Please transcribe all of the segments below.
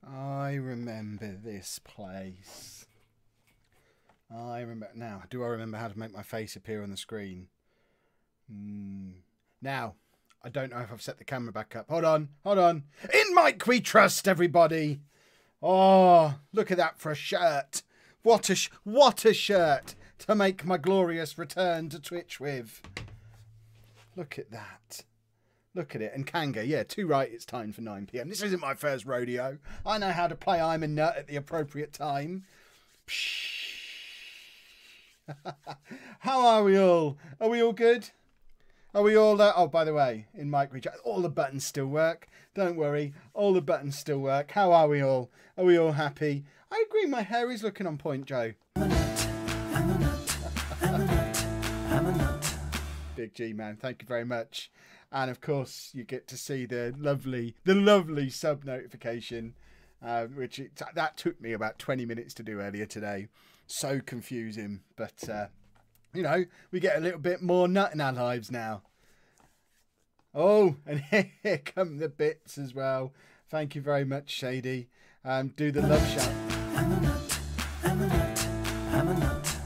I remember this place. I remember now. Do I remember how to make my face appear on the screen? Now, I don't know if I've set the camera back up. Hold on, hold on. In Mike we trust, everybody. Oh, look at that for a shirt. What a shirt to make my glorious return to Twitch with. Look at that. Look at it. And Kanga, yeah, too right, it's time for 9 PM. This isn't my first rodeo. I know how to play I'm a nut at the appropriate time. How are we all? Are we all good? Are we all there? Oh, by the way, in Mic Reach, all the buttons still work. Don't worry, all the buttons still work. How are we all? Are we all happy? I agree, my hair is looking on point, Joe. I'm a nut. Big G, man. Thank you very much. And of course, you get to see the lovely sub notification, which that took me about 20 minutes to do earlier today. So confusing, but you know, we get a little bit more nut in our lives now. Oh, and here come the bits as well. Thank you very much, Shady. Do the love shout. I'm a nut. I'm a nut. I'm a nut.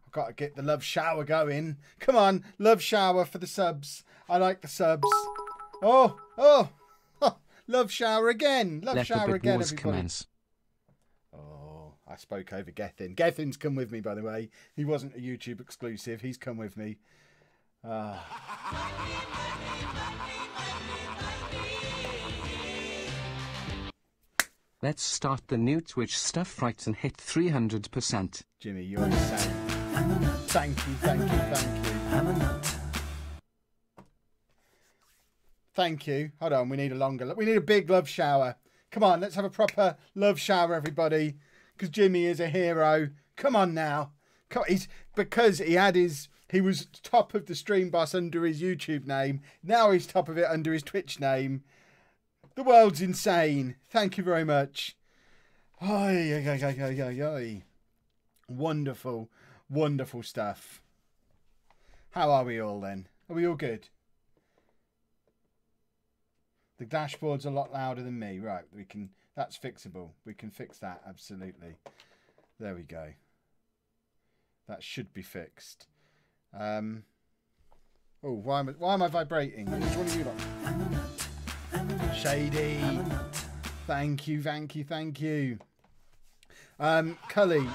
I've got to get the love shower going. Come on, love shower for the subs. I like the subs. Oh, love shower again. Love shower again, everybody. Commence. Oh, I spoke over Gethin. Gethin's come with me, by the way. He wasn't a YouTube exclusive. He's come with me. Let's start the new Twitch stuff right and hit 300%. Jimmy, you're insane. Thank you, thank you, thank you. I'm a nut. Thank you. Hold on, we need a big love shower. Come on, let's have a proper love shower, everybody. Because Jimmy is a hero. Come on now. Because he was top of the stream bus under his YouTube name. Now he's top of it under his Twitch name. The world's insane. Thank you very much. Wonderful, wonderful stuff. How are we all then? Are we all good? The dashboard's a lot louder than me. Right, that's fixable. We can fix that, absolutely. There we go. That should be fixed. Oh, why am I vibrating? Which one are you like? Shady. Thank you, thank you, thank you. Cully.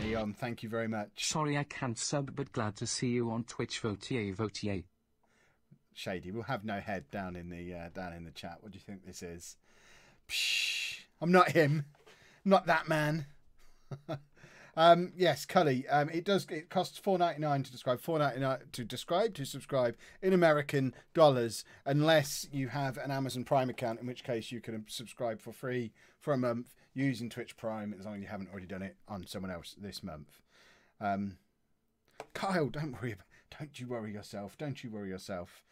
Neon, thank you very much. Sorry I can't sub, but glad to see you on Twitch. Votier. Shady, we'll have no head down in the chat. What do you think this is? Psh, I'm not him. I'm not that man. Yes, Cully. It costs $4.99 to subscribe. $4.99 to subscribe in American dollars, unless you have an Amazon Prime account, in which case you can subscribe for free for a month using Twitch Prime, as long as you haven't already done it on someone else this month. Kyle, don't you worry yourself. Don't you worry yourself.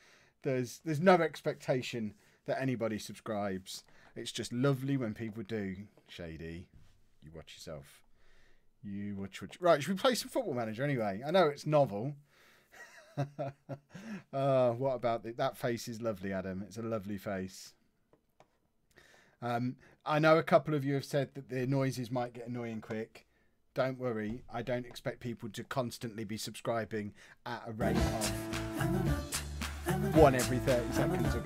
There's no expectation that anybody subscribes. It's just lovely when people do. Shady, you watch yourself. You watch. Right, should we play some Football Manager anyway? I know it's novel. What about that face is lovely, Adam. It's a lovely face. I know a couple of you have said that the noises might get annoying quick. Don't worry. I don't expect people to constantly be subscribing at a rate of one every 30 seconds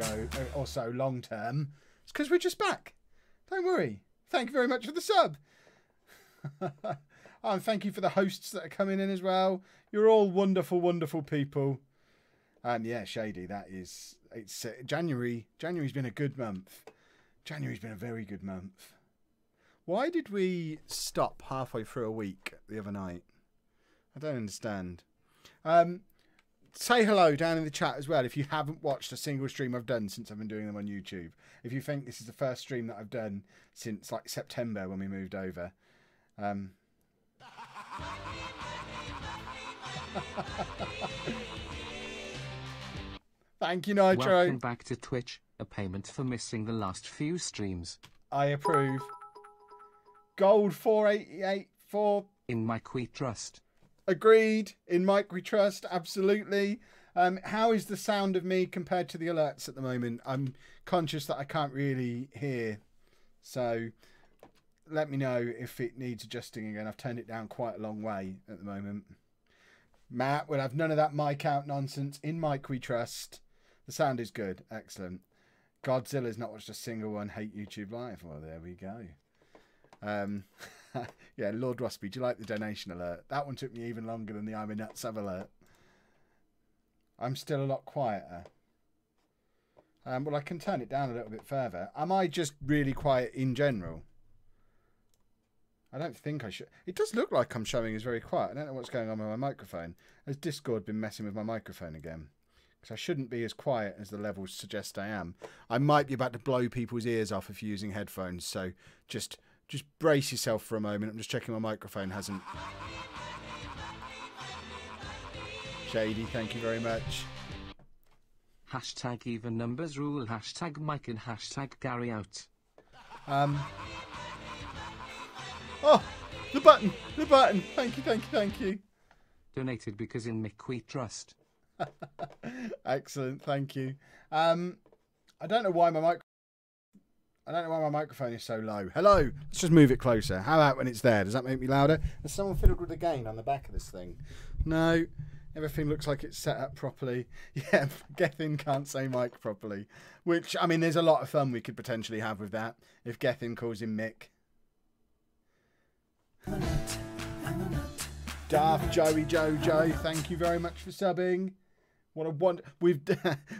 or so long term. It's because we're just back. Don't worry. Thank you very much for the sub. And thank you for the hosts that are coming in as well. You're all wonderful, wonderful people. And yeah, Shady, it's January. January's been a good month. January's been a very good month. Why did we stop halfway through a week the other night? I don't understand. Say hello down in the chat as well if you haven't watched a single stream I've done since I've been doing them on YouTube. If you think this is the first stream that I've done since like September when we moved over. Thank you, Nitro. Welcome back to Twitch. A payment for missing the last few streams. I approve. Gold 488 for... In my Queen Trust. Agreed. In Mike we trust. Absolutely. How is the sound of me compared to the alerts at the moment? I'm conscious that I can't really hear. So let me know if it needs adjusting again. I've turned it down quite a long way at the moment. Matt, we'll have none of that mic out nonsense. In Mike we trust. The sound is good. Excellent. Godzilla's not watched a single one. Hate YouTube Live. Well, there we go. Yeah, Lord Rossby, do you like the donation alert? That one took me even longer than the I'm a nut sub alert. I'm still a lot quieter. Well, I can turn it down a little bit further. Am I just really quiet in general? I don't think I should. It does look like I'm showing as very quiet. I don't know what's going on with my microphone. Has Discord been messing with my microphone again? Because I shouldn't be as quiet as the levels suggest I am. I might be about to blow people's ears off if you're using headphones. So just brace yourself for a moment. I'm just checking my microphone hasn't. Shady, thank you very much. Hashtag even numbers rule. Hashtag Mike and hashtag Gary out. Oh, the button. Thank you. Donated because in Mick we trust. Excellent, thank you. I don't know why my microphone is so low. Hello, let's just move it closer. How about when it's there? Does that make me louder? Has someone fiddled with the gain on the back of this thing? No, everything looks like it's set up properly. Yeah, Gethin can't say Mike properly. Which, I mean, there's a lot of fun we could potentially have with that if Gethin calls him Mick. Daft Joey Jojo, thank you very much for subbing. What a wonder.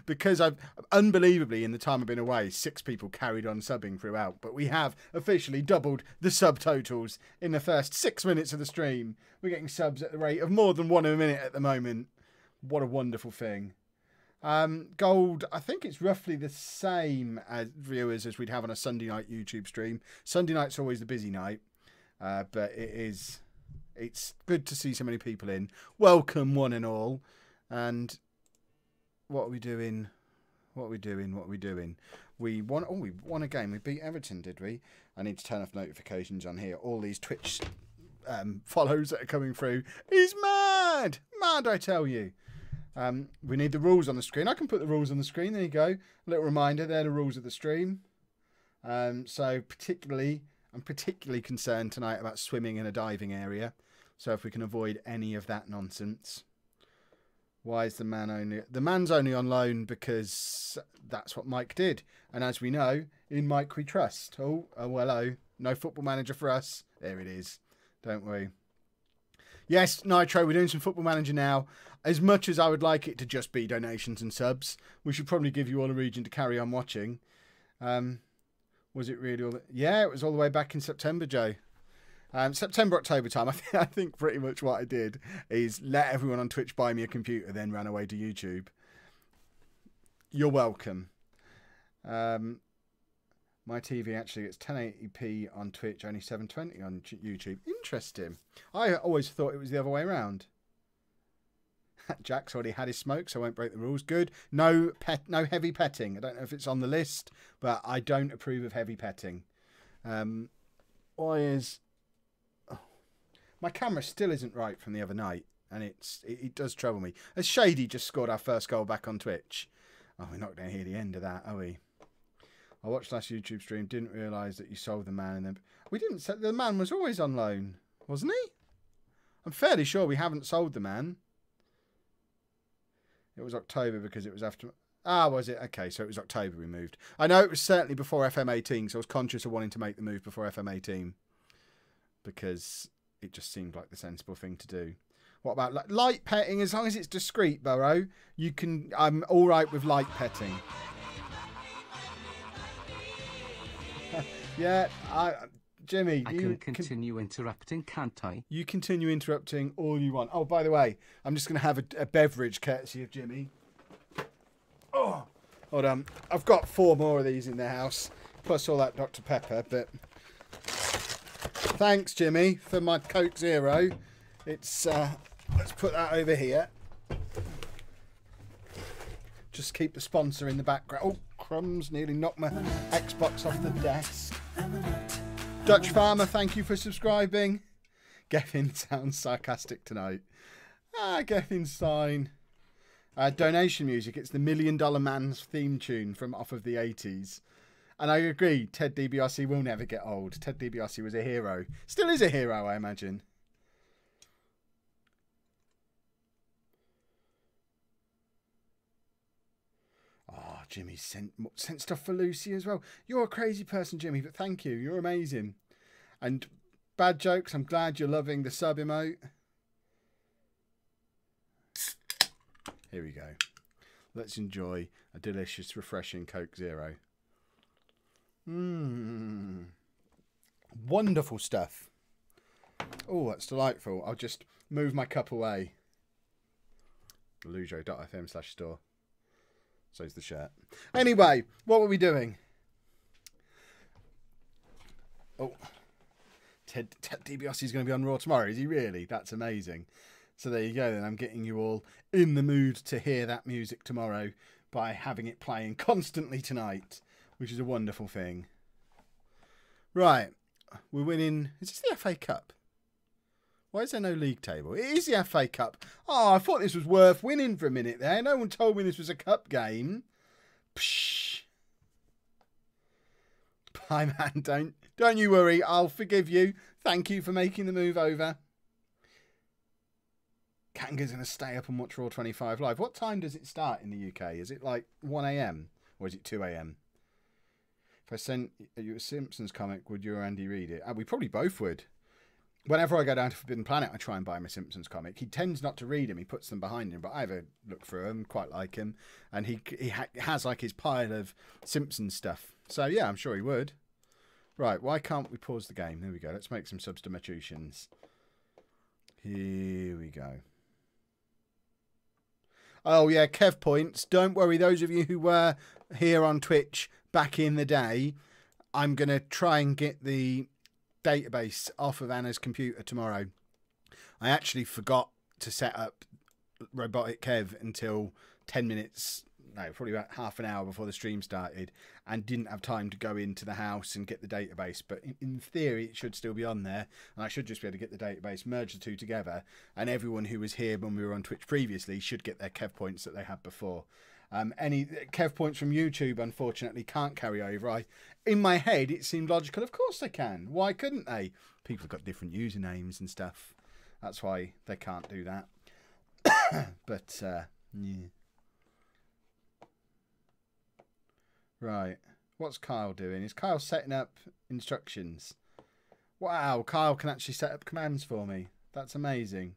Because I've unbelievably in the time I've been away, 6 people carried on subbing throughout, but we have officially doubled the subtotals in the first 6 minutes of the stream. We're getting subs at the rate of more than 1 a minute at the moment. What a wonderful thing. Gold, I think it's roughly the same as viewers as we'd have on a Sunday night YouTube stream. Sunday night's always the busy night. But it's good to see so many people in. Welcome one and all. And what are we doing? We won a game. We beat Everton, did we? I need to turn off notifications on here. All these Twitch follows that are coming through is mad. Mad, I tell you. We need the rules on the screen. I can put the rules on the screen. There you go. A little reminder. They're the rules of the stream. So I'm particularly concerned tonight about swimming in a diving area. So if we can avoid any of that nonsense. Why is the man only... The man's only on loan because that's what Mike did. And as we know, in Mike we trust. Oh, hello. No football manager for us. There it is. Don't we? Yes, Nitro, we're doing some football manager now. As much as I would like it to just be donations and subs, we should probably give you all a region to carry on watching. Was it really all... Yeah, it was all the way back in September, Joe. September, October time. I think pretty much what I did is let everyone on Twitch buy me a computer, then ran away to YouTube. You're welcome. My TV actually gets 1080p on Twitch, only 720 on YouTube. Interesting. I always thought it was the other way around. Jack's already had his smoke, so I won't break the rules. Good. No heavy petting. I don't know if it's on the list, but I don't approve of heavy petting. My camera still isn't right from the other night, and it does trouble me. As Shady just scored our first goal back on Twitch. Oh, we're not going to hear the end of that, are we? I watched last YouTube stream, didn't realise that you sold the man, and then we didn't. The man was always on loan, wasn't he? I'm fairly sure we haven't sold the man. It was October because it was after... Ah, was it? Okay, so it was October we moved. I know it was certainly before FM18, so I was conscious of wanting to make the move before FM18. Because it just seemed like the sensible thing to do. What about light petting? As long as it's discreet, Burrow, you can... I'm all right with light petting. Yeah, Jimmy, I can continue interrupting, can't I? You continue interrupting all you want. Oh, by the way, I'm just going to have a beverage courtesy of Jimmy. Oh, hold on. I've got 4 more of these in the house, plus all that Dr. Pepper, but thanks, Jimmy, for my Coke Zero. It's, let's put that over here. Just keep the sponsor in the background. Oh, crumbs, nearly knocked my Xbox off the desk. Dutch Farmer, thank you for subscribing. Gethin sounds sarcastic tonight. Gethin's fine. Donation music. It's the $1 Million Man's theme tune from off of the 80s. And I agree, Ted DiBiase will never get old. Ted DiBiase was a hero. Still is a hero, I imagine. Oh, Jimmy sent stuff for Lucy as well. You're a crazy person, Jimmy, but thank you. You're amazing. And bad jokes, I'm glad you're loving the sub emote. Here we go. Let's enjoy a delicious, refreshing Coke Zero. Wonderful stuff. Oh, that's delightful. I'll just move my cup away. Lollujo.fm/store. So's the shirt. Anyway, what were we doing? Oh, Ted DiBiase is going to be on Raw tomorrow. Is he really? That's amazing. So there you go then. I'm getting you all in the mood to hear that music tomorrow by having it playing constantly tonight, which is a wonderful thing. Right. We're winning. Is this the FA Cup? Why is there no league table? It is the FA Cup. Oh, I thought this was worth winning for a minute there. No one told me this was a cup game. Psh. Bye, man. Don't you worry. I'll forgive you. Thank you for making the move over. Kanga's going to stay up and watch Raw 25 live. What time does it start in the UK? Is it like 1 a.m. or is it 2 a.m? If I sent you a Simpsons comic, would you or Andy read it? We probably both would. Whenever I go down to Forbidden Planet, I try and buy him a Simpsons comic. He tends not to read him. He puts them behind him. But I have a look through him, quite like him. And he has like his pile of Simpsons stuff. So, yeah, I'm sure he would. Right, why can't we pause the game? There we go. Let's make some substitutions. Here we go. Oh, yeah, Kev points. Don't worry, those of you who were here on Twitch back in the day, I'm going to try and get the database off of Anna's computer tomorrow. I actually forgot to set up Robotic Kev until 10 minutes, no, probably about half an hour before the stream started, and didn't have time to go into the house and get the database. But in theory, it should still be on there, and I should just be able to get the database, merge the two together, and everyone who was here when we were on Twitch previously should get their Kev points that they had before. Any Kev points from YouTube, unfortunately, can't carry over. In my head, it seemed logical. Of course they can. Why couldn't they? People have got different usernames and stuff. That's why they can't do that. But, yeah. Right. What's Kyle doing? Is Kyle setting up instructions? Wow, Kyle can actually set up commands for me. That's amazing.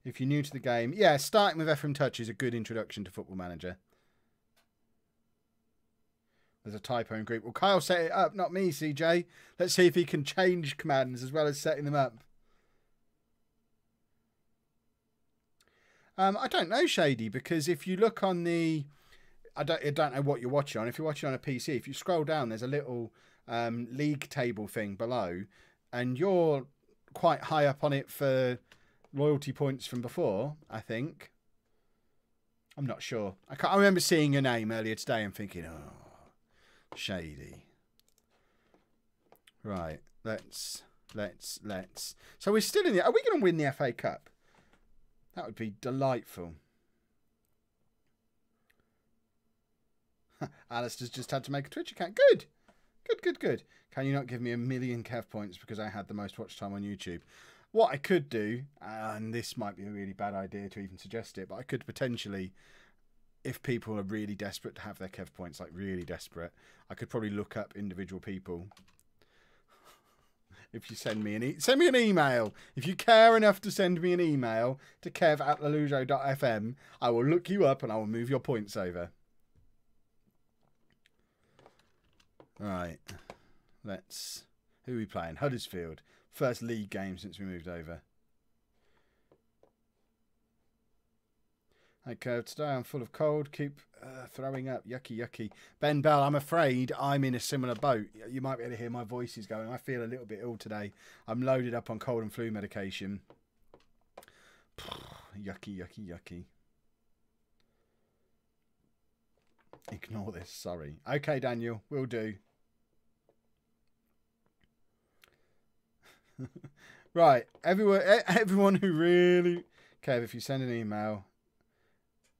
If you're new to the game, yeah, starting with FM Touch is a good introduction to Football Manager. There's a typo in group. Well, Kyle set it up, not me, CJ. Let's see if he can change commands as well as setting them up. I don't know, Shady, because if you look on the... I don't know what you're watching on. If you're watching on a PC, if you scroll down, there's a little league table thing below, and you're quite high up on it for loyalty points from before, I think. I'm not sure. I remember seeing your name earlier today and thinking, oh, Shady. Right, let's. So we're still in the... Are we going to win the FA Cup? That would be delightful. Alistair's just had to make a Twitch account. Good. Good. Can you not give me 1 million Kev points because I had the most watch time on YouTube? What I could do, and this might be a really bad idea to even suggest it, but I could potentially, if people are really desperate to have their Kev points, like really desperate, I could probably look up individual people. If you send me an email. If you care enough to send me an email to kev@lollujo.fm, I will look you up and I will move your points over. Right. Who are we playing? Huddersfield. First league game since we moved over. Hey, Curve. Today I'm full of cold. Keep throwing up. Yucky. Ben Bell, I'm afraid I'm in a similar boat. You might be able to hear my voice is going. I feel a little bit ill today. I'm loaded up on cold and flu medication. Yucky. Ignore this. Sorry. Okay, Daniel. Will do. Right, everyone who really... Kev, if you send an email...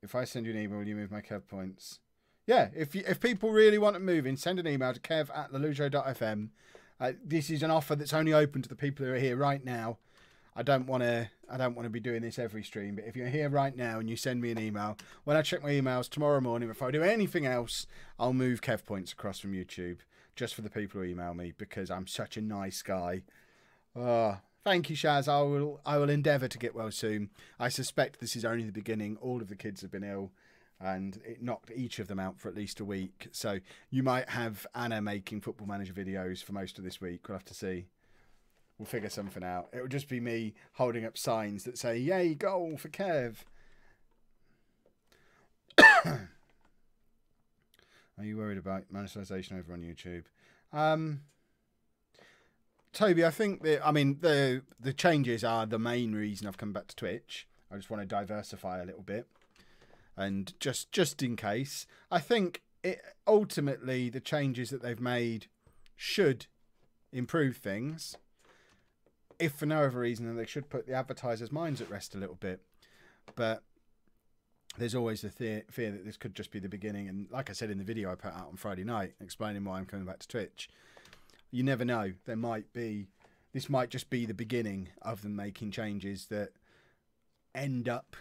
If I send you an email, will you move my Kev points? Yeah, if people really want to move in, send an email to kev@lollujo.fm. This is an offer that's only open to the people who are here right now. I don't want to be doing this every stream, but if you're here right now and you send me an email, when I check my emails tomorrow morning, if I do anything else, I'll move Kev points across from YouTube just for the people who email me because I'm such a nice guy. Thank you, Shaz. I will endeavour to get well soon. I suspect this is only the beginning. All of the kids have been ill, and it knocked each of them out for at least a week. So you might have Anna making Football Manager videos for most of this week. We'll have to see. We'll figure something out. It will just be me holding up signs that say, "Yay, goal for Kev." Are you worried about monetization over on YouTube? Toby, I think the changes are the main reason I've come back to Twitch. I just want to diversify a little bit, and just in case, I think ultimately the changes that they've made should improve things. If for no other reason than they should put the advertisers' minds at rest a little bit. But there's always the fear that this could just be the beginning. And like I said in the video I put out on Friday night, explaining why I'm coming back to Twitch, you never know. This might just be the beginning of them making changes that end up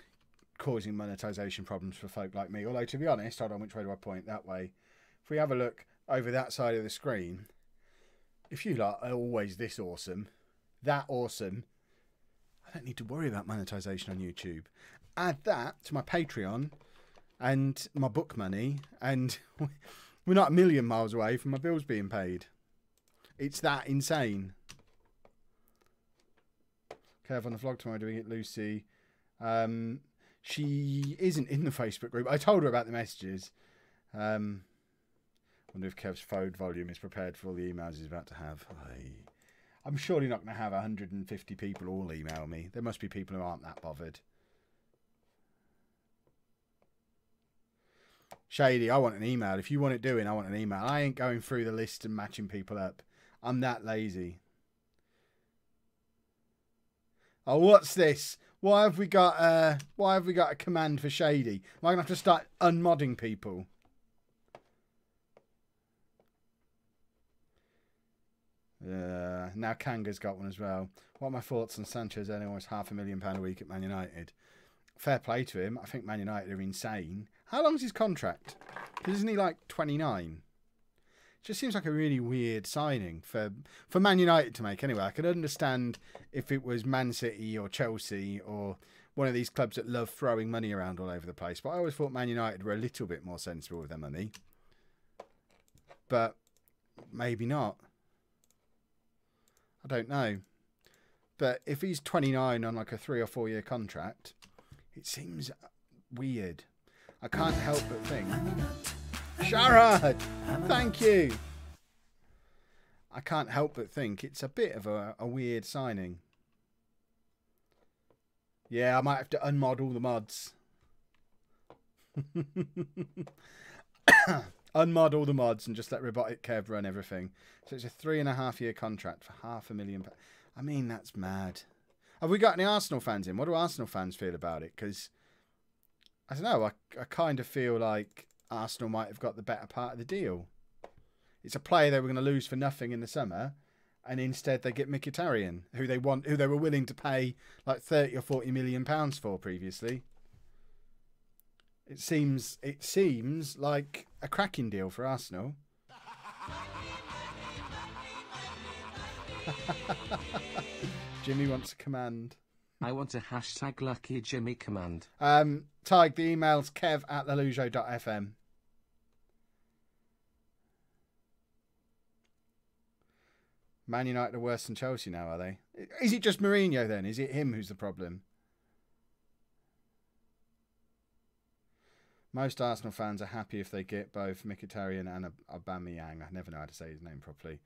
causing monetization problems for folk like me. Although, to be honest, hold on, which way do I point? That way. If we have a look over that side of the screen, if you lot are always this awesome, that awesome, I don't need to worry about monetization on YouTube. Add that to my Patreon and my book money, and we're not a million miles away from my bills being paid. It's that insane. Kev on the vlog tomorrow doing it, Lucy. She isn't in the Facebook group. I told her about the messages. Wonder if Kev's phone volume is prepared for all the emails he's about to have. I'm surely not going to have 150 people all email me. There must be people who aren't that bothered. Shady, I want an email. If you want it doing, I want an email. I ain't going through the list and matching people up. I'm that lazy. Oh, what's this? Why have we got a command for Shady? Am I gonna have to start unmodding people? Now Kanga's got one as well. What are my thoughts on Sanchez earning almost £500,000 a week at Man United? Fair play to him. I think Man United are insane. How long's his contract? Isn't he like 29? Just seems like a really weird signing for Man United to make. Anyway, I could understand if it was Man City or Chelsea or one of these clubs that love throwing money around all over the place. But I always thought Man United were a little bit more sensible with their money. But maybe not. I don't know. But if he's 29 on like a 3 or 4 year contract, it seems weird. I can't help but think... Sharad! Thank you! I can't help but think it's a bit of a weird signing. Yeah, I might have to unmod all the mods. Unmod all the mods and just let Robotic Kev run everything. So it's a 3.5 year contract for £500,000. I mean, that's mad. Have we got any Arsenal fans in? What do Arsenal fans feel about it? Because, I don't know, I kind of feel like Arsenal might have got the better part of the deal. It's a player they were going to lose for nothing in the summer, and instead they get Mkhitaryan, who they were willing to pay like 30 or 40 million pounds for previously. It seems like a cracking deal for Arsenal. Jimmy wants a command. I want a hashtag lucky Jimmy command. Tig, the email's kev@lollujo.fm. Man United are worse than Chelsea now, are they? Is it just Mourinho then? Is it him who's the problem? Most Arsenal fans are happy if they get both Mkhitaryan and Aubameyang. I never know how to say his name properly.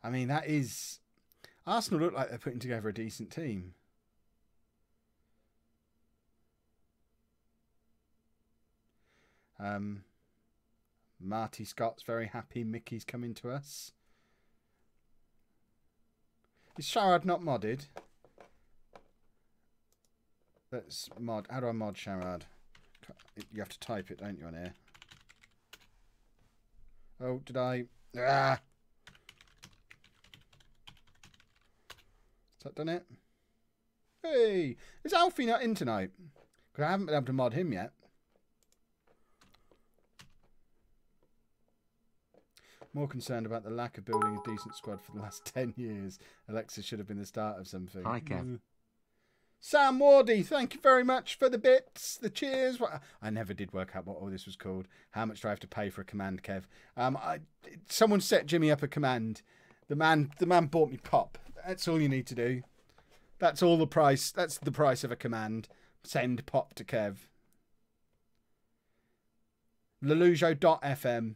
I mean, that is... Arsenal look like they're putting together a decent team. Marty Scott's very happy Mickey's coming to us. Is Sharad not modded? Let's mod. How do I mod Sharad? You have to type it, don't you, on here? Oh, did I? Ah! Has that done it? Hey! Is Alfie not in tonight? Because I haven't been able to mod him yet. More concerned about the lack of building a decent squad for the last 10 years. Alexa should have been the start of something. Hi, Kev. Sam Wardy, thank you very much for the bits, the cheers. I never did work out what all this was called. How much do I have to pay for a command, Kev? Someone set Jimmy up a command. The man bought me pop. That's all you need to do. That's all the price. That's the price of a command. Send pop to Kev. Lollujo.fm.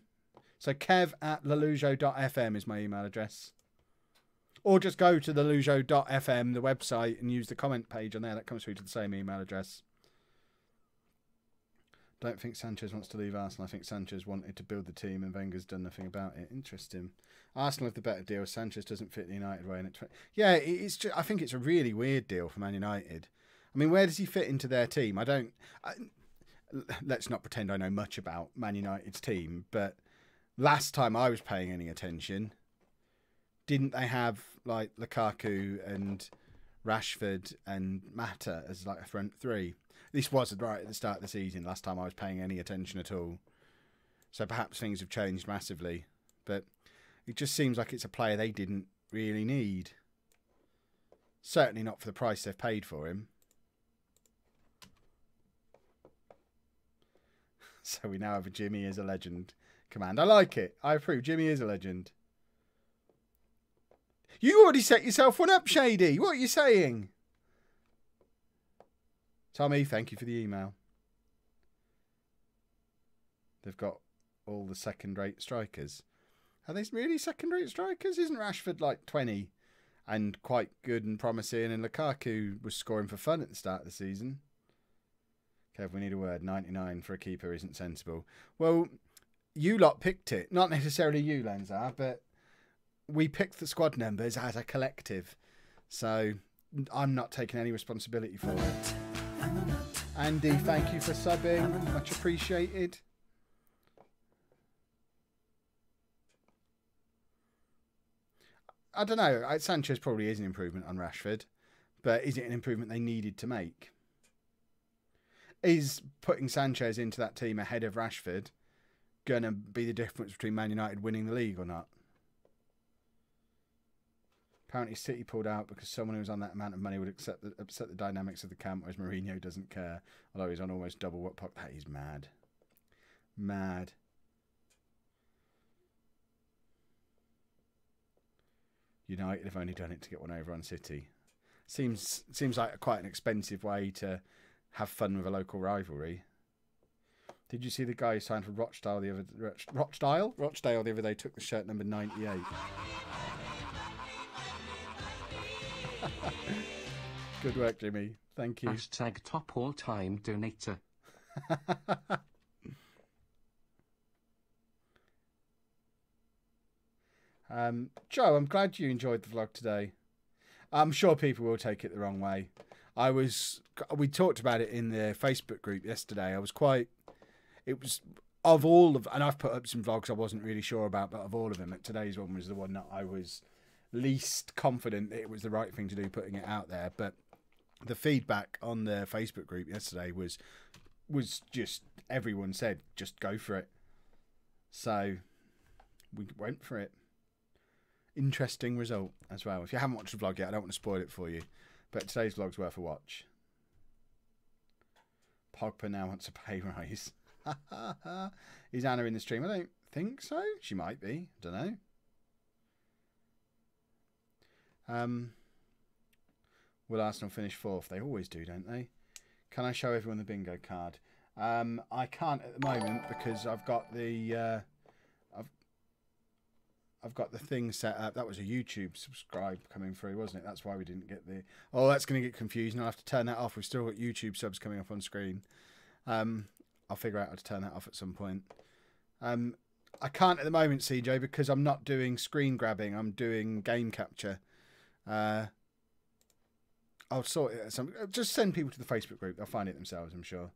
So kev@lollujo.fm is my email address. Or just go to the lollujo.fm, the website, and use the comment page on there. That comes through to the same email address. Don't think Sanchez wants to leave Arsenal. I think Sanchez wanted to build the team and Wenger's done nothing about it. Interesting. Arsenal have the better deal. Sanchez doesn't fit the United way. Yeah, it's just, I think it's a really weird deal for Man United. I mean, where does he fit into their team? Let's not pretend I know much about Man United's team, but last time I was paying any attention, didn't they have like Lukaku and Rashford and Mata as like a front three? This was right at the start of the season, last time I was paying any attention at all. So perhaps things have changed massively. But it just seems like it's a player they didn't really need. Certainly not for the price they've paid for him. So we now have a Jimmy is a legend command. I like it. I approve. Jimmy is a legend. You already set yourself one up, Shady. What are you saying? Tommy, thank you for the email. They've got all the second-rate strikers. Are they really second-rate strikers? Isn't Rashford like 20 and quite good and promising? And Lukaku was scoring for fun at the start of the season. Kev, we need a word. 99 for a keeper isn't sensible. Well, you lot picked it. Not necessarily you, Lenzar, but we picked the squad numbers as a collective. So I'm not taking any responsibility for it. Andy, thank you for subbing. Much appreciated. I don't know. Sanchez probably is an improvement on Rashford, but is it an improvement they needed to make? Is putting Sanchez into that team ahead of Rashford going to be the difference between Man United winning the league or not? Apparently City pulled out because someone who was on that amount of money would upset the dynamics of the camp, whereas Mourinho doesn't care, although he's on almost double what Poch. That is mad. Mad. United have only done it to get one over on City. Seems like quite an expensive way to have fun with a local rivalry. Did you see the guy who signed for Rochdale the other day took the shirt number 98? Good work, Jimmy. Thank you. Hashtag top all-time donator. Joe, I'm glad you enjoyed the vlog today. I'm sure people will take it the wrong way. We talked about it in the Facebook group yesterday. And I've put up some vlogs I wasn't really sure about, but of all of them, today's one was the one that I was least confident that it was the right thing to do, putting it out there. But the feedback on the Facebook group yesterday was just, everyone said, just go for it. So we went for it. Interesting result as well. If you haven't watched the vlog yet, I don't want to spoil it for you, but today's vlog's worth a watch. Pogba now wants a pay rise. Is Anna in the stream? I don't think so. She might be. I don't know. Will Arsenal finish fourth? They always do, don't they? Can I show everyone the bingo card? I can't at the moment because I've got the I've got the thing set up. That was a YouTube subscribe coming through, wasn't it? That's why we didn't get the... Oh, that's going to get confusing. I'll have to turn that off. We've still got YouTube subs coming up on screen. I'll figure out how to turn that off at some point. I can't at the moment, CJ, because I'm not doing screen grabbing. I'm doing game capture. I'll sort it. Just send people to the Facebook group. They'll find it themselves, I'm sure.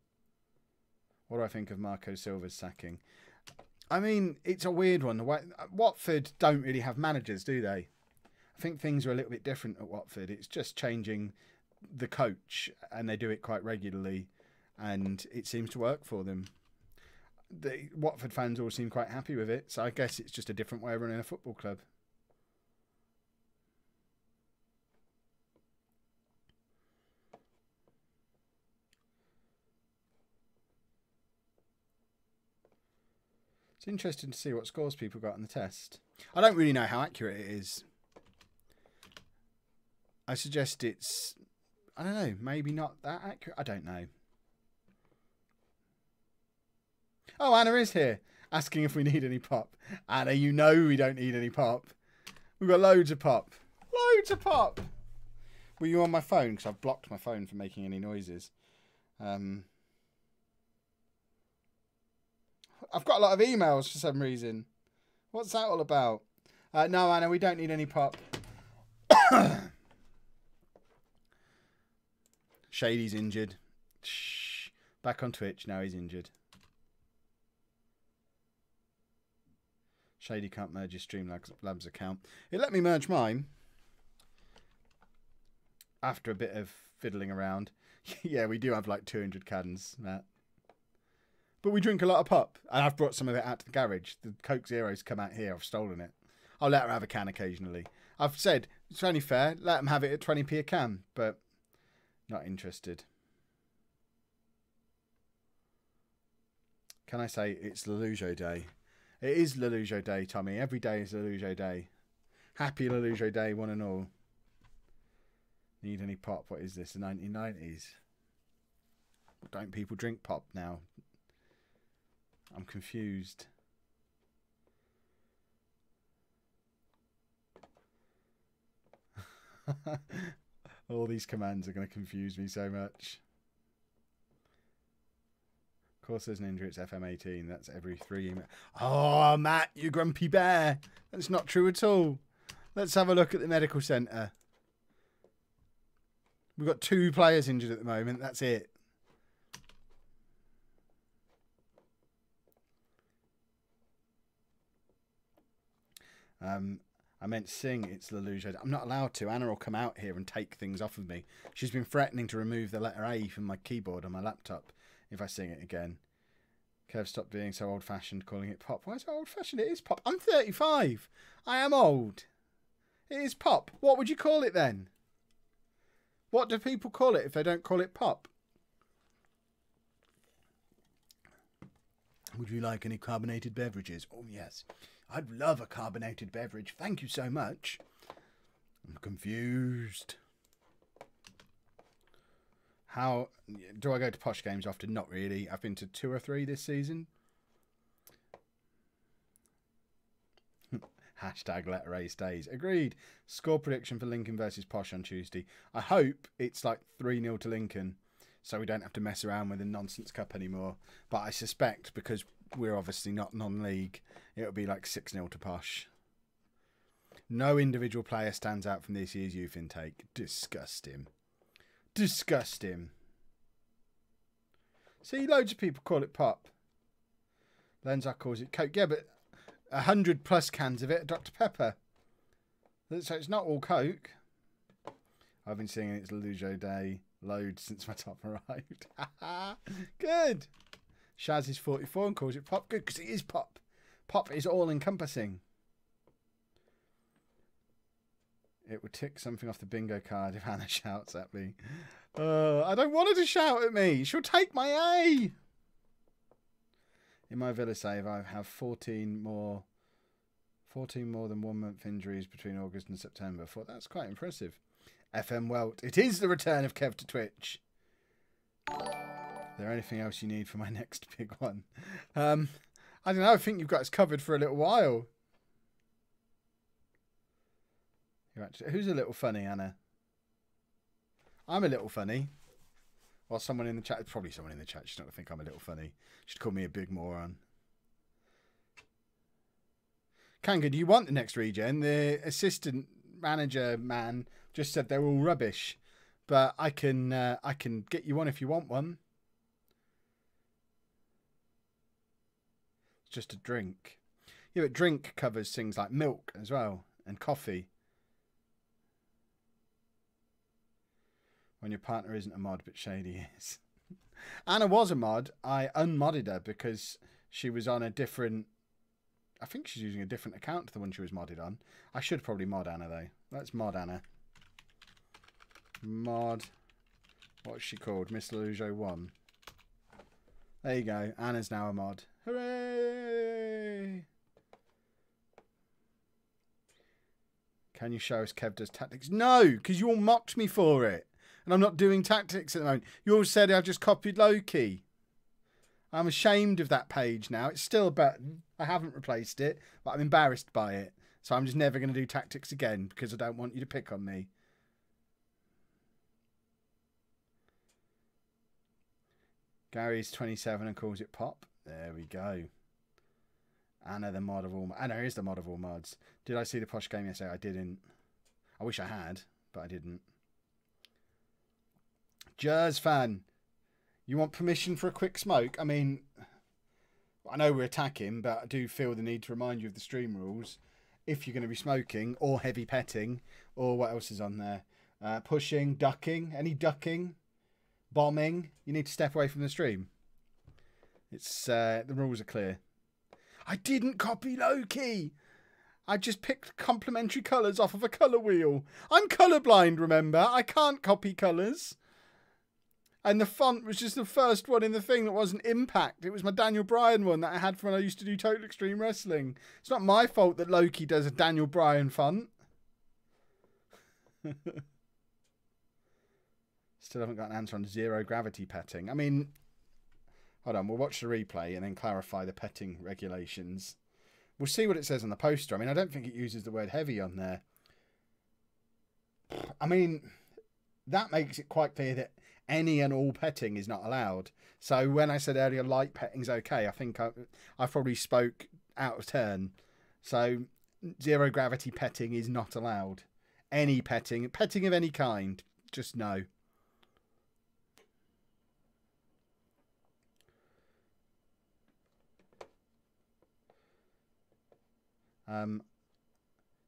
What do I think of Marco Silva's sacking? I mean, it's a weird one. Watford don't really have managers, do they? I think things are a little bit different at Watford. It's just changing the coach, and they do it quite regularly, and it seems to work for them. The Watford fans all seem quite happy with it, so I guess it's just a different way of running a football club. It's interesting to see what scores people got on the test. I don't really know how accurate it is. I suggest it's, I don't know, maybe not that accurate. I don't know. Oh, Anna is here, asking if we need any pop. Anna, you know we don't need any pop. We've got loads of pop. Loads of pop. Were you on my phone? Because I've blocked my phone from making any noises. I've got a lot of emails for some reason. What's that all about? No, Anna, we don't need any pop. Shady's injured. Shh. Back on Twitch. Now he's injured. Shady can't merge his Streamlabs account. It let me merge mine. After a bit of fiddling around. Yeah, we do have like 200 cans, Matt. But we drink a lot of pop. And I've brought some of it out to the garage. The Coke Zero's come out here. I've stolen it. I'll let her have a can occasionally. I've said, it's only fair. Let them have it at 20p a can. But not interested. Can I say it's Lollujo Day? It is Lollujo Day, Tommy. Every day is Lollujo Day. Happy Lollujo Day, one and all. Need any pop? What is this? The 1990s? Don't people drink pop now? I'm confused. All these commands are going to confuse me so much. Of course there's an injury. It's FM18. That's every 3 emails. Oh, Matt, you grumpy bear. That's not true at all. Let's have a look at the medical centre. We've got 2 players injured at the moment. That's it. I meant sing. It's Lollujo. I'm not allowed to. Anna will come out here and take things off of me. She's been threatening to remove the letter A from my keyboard on my laptop if I sing it again. Kev, stop being so old-fashioned, calling it pop. Why is it old-fashioned? It is pop. I'm 35. I am old. It is pop. What would you call it then? What do people call it if they don't call it pop? Would you like any carbonated beverages? Oh, yes. I'd love a carbonated beverage. Thank you so much. I'm confused. How do I go to posh games often? Not really. I've been to 2 or 3 this season. Hashtag letter A stays. Agreed. Score prediction for Lincoln versus Posh on Tuesday. I hope it's like 3-0 to Lincoln, so we don't have to mess around with the nonsense cup anymore. But I suspect, because we're obviously not non-league, it'll be like 6-0 to Posh. No individual player stands out from this year's youth intake. Disgust him. Disgust him. See, loads of people call it pop. Lenzak calls it Coke. Yeah, but 100+ cans of it are Dr. Pepper. So it's not all Coke. I've been singing It's Lollujo Day loads since my top arrived. Good. Shaz is 44 and calls it pop. Good, because it is pop. Pop is all-encompassing. It would tick something off the bingo card if Hannah shouts at me. I don't want her to shout at me. She'll take my A. In my Villa save, I have 14 more than 1 month injuries between August and September. That's quite impressive. FM Welt. It is the return of Kev to Twitch. Is there anything else you need for my next big one? I don't know. I think you've got us covered for a little while. Who's a little funny, Anna? I'm a little funny. Well, someone in the chat, probably someone in the chat, she's not going to think I'm a little funny. She'd call me a big moron. Kanga, do you want the next regen? The assistant manager man just said they're all rubbish. But I can get you one if you want one. It's just a drink. Yeah, but drink covers things like milk as well and coffee. When your partner isn't a mod, but Shady is. Anna was a mod. I unmodded her because she was on a different... I think she's using a different account to the one she was modded on. I should probably mod Anna, though. Let's mod Anna. Mod... What's she called? Miss Lollujo 1. There you go. Anna's now a mod. Hooray! Can you show us Kev does tactics? No, because you all mocked me for it. And I'm not doing tactics at the moment. You all said I've just copied Loki. I'm ashamed of that page now. It's still a button. I haven't replaced it, but I'm embarrassed by it. So I'm just never going to do tactics again because I don't want you to pick on me. Gary's 27 and calls it pop. There we go. Anna, the mod of all... Anna is the mod of all mods. Did I see the posh game yesterday? I didn't. I wish I had, but I didn't. Jers fan. You want permission for a quick smoke? I mean, I know we're attacking, but I do feel the need to remind you of the stream rules. If you're going to be smoking or heavy petting, or what else is on there? Pushing, ducking, any ducking, bombing, you need to step away from the stream. It's the rules are clear. I didn't copy Loki. I just picked complementary colours off of a colour wheel. I'm colourblind, remember? I can't copy colours. And the font was just the first one in the thing that wasn't Impact. It was my Daniel Bryan one that I had from when I used to do Total Extreme Wrestling. It's not my fault that Loki does a Daniel Bryan font. Still haven't got an answer on zero gravity petting. I mean, hold on, we'll watch the replay and then clarify the petting regulations. We'll see what it says on the poster. I mean, I don't think it uses the word heavy on there. I mean, that makes it quite clear that any and all petting is not allowed. So when I said earlier light petting's okay, I think I probably spoke out of turn. So zero gravity petting is not allowed. Any petting of any kind, just no.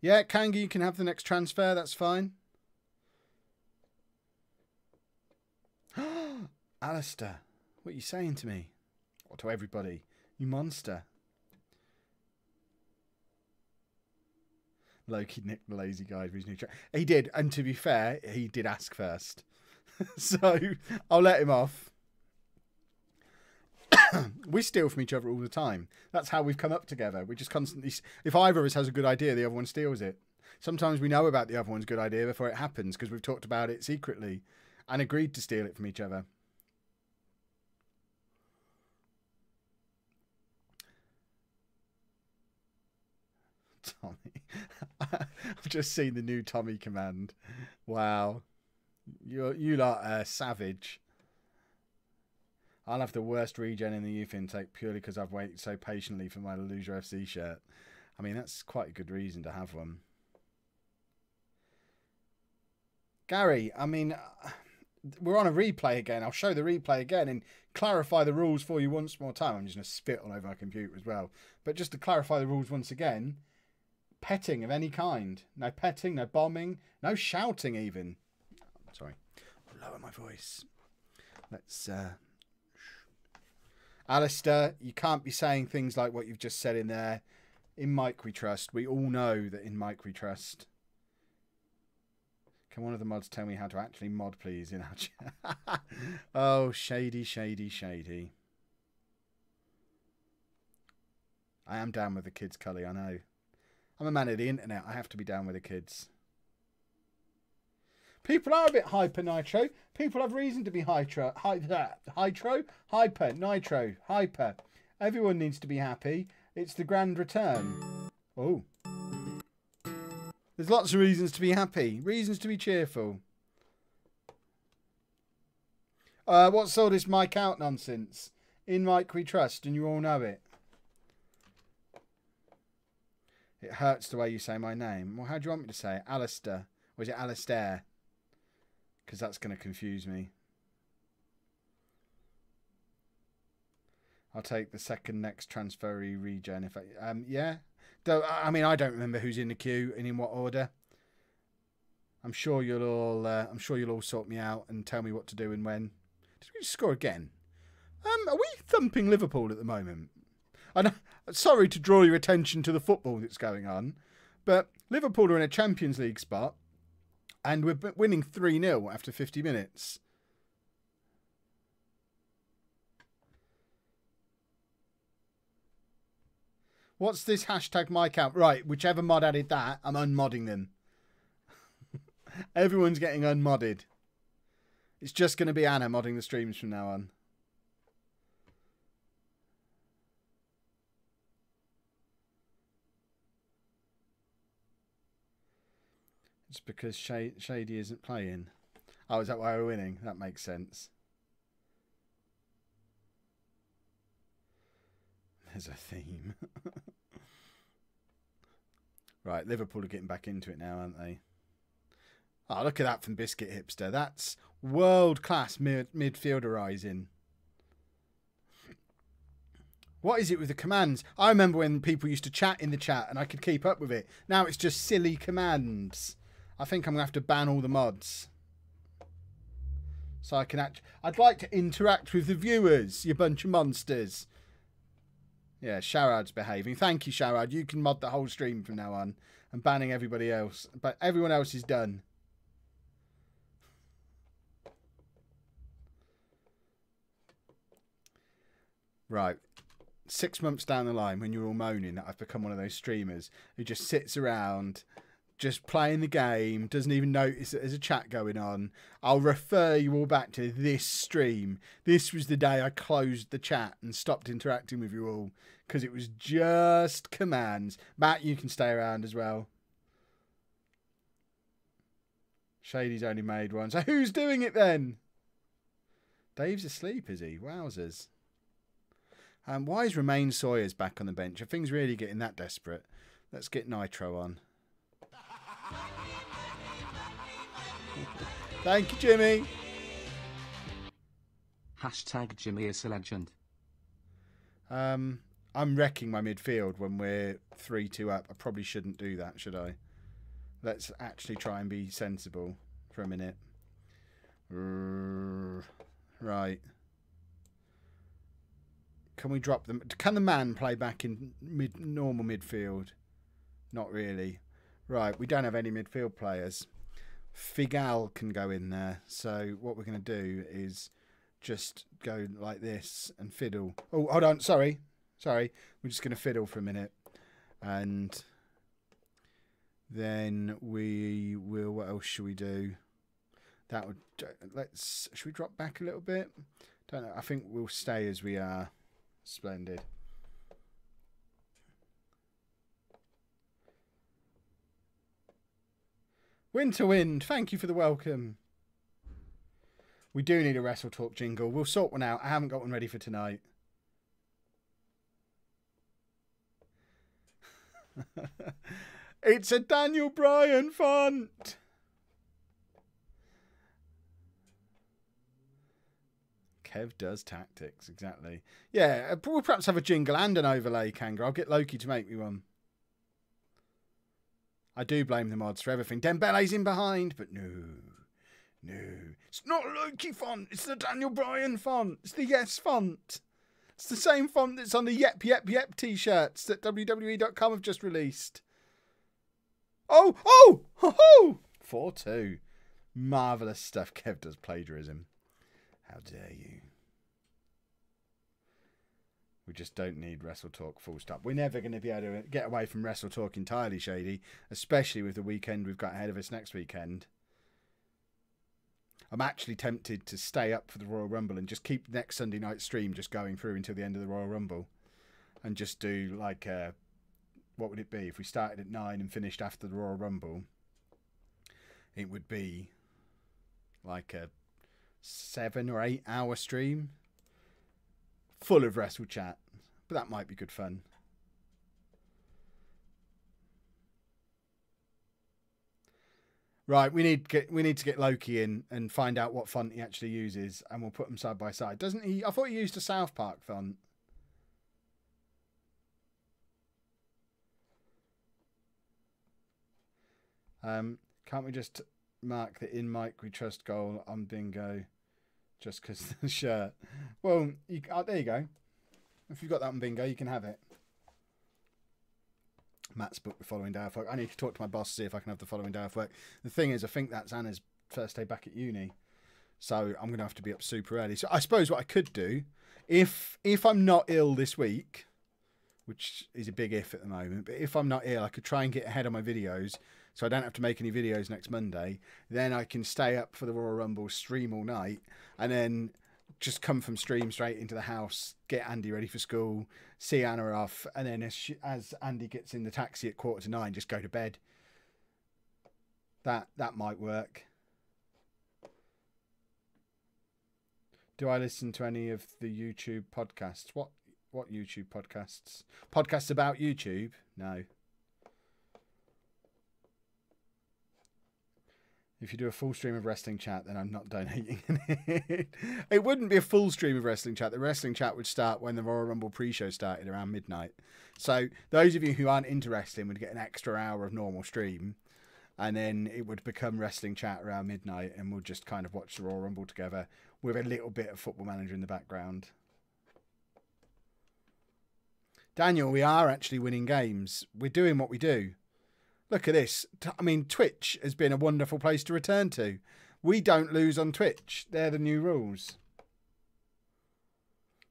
Yeah, Kanga, you can have the next transfer. That's fine. Alistair, what are you saying to me? Or to everybody? You monster. Loki nicked the lazy guy for his new track. He did, and to be fair, he did ask first. So, I'll let him off. We steal from each other all the time. That's how we've come up together. We just constantly... If either of us has a good idea, the other one steals it. Sometimes we know about the other one's good idea before it happens because we've talked about it secretly and agreed to steal it from each other. Tommy. I've just seen the new Tommy command. Wow. You lot are savage. I'll have the worst regen in the youth intake purely because I've waited so patiently for my Lollujo FC shirt. I mean, that's quite a good reason to have one. Gary, I mean, we're on a replay again. I'll show the replay again and clarify the rules for you once more time. I'm just going to spit all over my computer as well. But just to clarify the rules once again, petting of any kind. No petting, no bombing, no shouting even. Sorry, I'll lower my voice. Let's... Alistair, you can't be saying things like what you've just said in there. In Mike we trust. We all know that in Mike we trust. Can one of the mods tell me how to actually mod, please? In our chat? Oh, shady, shady, shady. I am down with the kids, Cully, I know. I'm a man of the internet. I have to be down with the kids. People are a bit hyper, Nitro. People have reason to be hyper. Everyone needs to be happy. It's the grand return. Oh. There's lots of reasons to be happy. Reasons to be cheerful. What's all this Mike out nonsense? In Mike we trust, and you all know it. It hurts the way you say my name. Well, how do you want me to say it? Alistair. Or is it Alistair? Because that's going to confuse me. I'll take the second next transferee regen. If yeah. Though, I mean, I don't remember who's in the queue and in what order. I'm sure you'll all sort me out and tell me what to do and when. Did we score again? Are we thumping Liverpool at the moment? Sorry to draw your attention to the football that's going on, but Liverpool are in a Champions League spot, and we're winning 3-0 after 50 minutes. What's this hashtag my account? Right, whichever mod added that, I'm unmodding them. Everyone's getting unmodded. It's just going to be Anna modding the streams from now on. It's because Shady isn't playing. Oh, is that why we're winning? That makes sense. There's a theme. Right, Liverpool are getting back into it now, aren't they? Oh, look at that from Biscuit Hipster. That's world-class midfielder Ryzen. What is it with the commands? I remember when people used to chat in the chat and I could keep up with it. Now it's just silly commands. I think I'm going to have to ban all the mods. So I can I'd like to interact with the viewers, you bunch of monsters. Yeah, Sharad's behaving. Thank you, Sharad. You can mod the whole stream from now on. I'm banning everybody else. But everyone else is done. Right. 6 months down the line, when you're all moaning that I've become one of those streamers who just sits around, just playing the game, doesn't even notice that there's a chat going on, I'll refer you all back to this stream. This was the day I closed the chat and stopped interacting with you all because it was just commands. Matt, you can stay around as well. Shady's only made one. So who's doing it then? Dave's asleep, is he? Wowzers. Why is Romain Sawyers back on the bench? Are things really getting that desperate? Let's get Nitro on. Thank you, Jimmy. Hashtag Jimmy is a legend. I'm wrecking my midfield when we're 3-2 up. I probably shouldn't do that, should I? Let's actually try and be sensible for a minute. Right. Can we drop them? Can the man play back in normal midfield? Not really. Right, we don't have any midfield players. Figal can go in there. So what we're going to do is just go like this and fiddle. Oh, hold on. Sorry. We're just going to fiddle for a minute. And then we will... What else should we do? That would... Should we drop back a little bit? Don't know. I think we'll stay as we are. Splendid. Winter Wind, thank you for the welcome. We do need a Wrestle Talk jingle. We'll sort one out. I haven't got one ready for tonight. It's a Daniel Bryan font. Kev does tactics, exactly. Yeah, we'll perhaps have a jingle and an overlay, Kanga. I'll get Loki to make me one. I do blame the mods for everything. Dembele's in behind, but no. It's not a Loki font. It's the Daniel Bryan font. It's the Yes font. It's the same font that's on the Yep t-shirts that WWE.com have just released. Oh! 4-2. Marvellous stuff. Kev does plagiarism. How dare you? We just don't need Wrestle Talk full stop. We're never going to be able to get away from Wrestle Talk entirely, Shady, especially with the weekend we've got ahead of us next weekend. I'm actually tempted to stay up for the Royal Rumble and just keep next Sunday night stream just going through until the end of the Royal Rumble. And just do like what would it be if we started at 9 and finished after the Royal Rumble? It would be like a 7 or 8 hour stream full of wrestle chat, but that might be good fun. Right, we need to get Loki in and find out what font he actually uses, and we'll put them side by side. Doesn't he? I thought he used a South Park font. Can't we just mark the in mic we trust goal on bingo just because the shirt? Well, there you go. If you've got that on bingo, you can have it. Matt's booked the following day off work. I need to talk to my boss to see if I can have the following day off work. The thing is, I think that's Anna's first day back at uni, so I'm going to have to be up super early. So I suppose what I could do, if I'm not ill this week, which is a big if at the moment, but if I'm not ill, I could try and get ahead on my videos so I don't have to make any videos next Monday. Then I can stay up for the Royal Rumble, stream all night, and then just come from stream straight into the house, get Andy ready for school, see Anna off, and then as Andy gets in the taxi at 8:45, just go to bed. That might work. Do I listen to any of the YouTube podcasts? What YouTube podcasts? Podcasts about YouTube? No. If you do a full stream of wrestling chat, then I'm not donating. It wouldn't be a full stream of wrestling chat. The wrestling chat would start when the Royal Rumble pre-show started around midnight. So those of you who aren't into wrestling would get an extra hour of normal stream. And then it would become wrestling chat around midnight, and we'll just kind of watch the Royal Rumble together with a little bit of Football Manager in the background. Daniel, we are actually winning games. We're doing what we do. Look at this. I mean, Twitch has been a wonderful place to return to. We don't lose on Twitch. They're the new rules.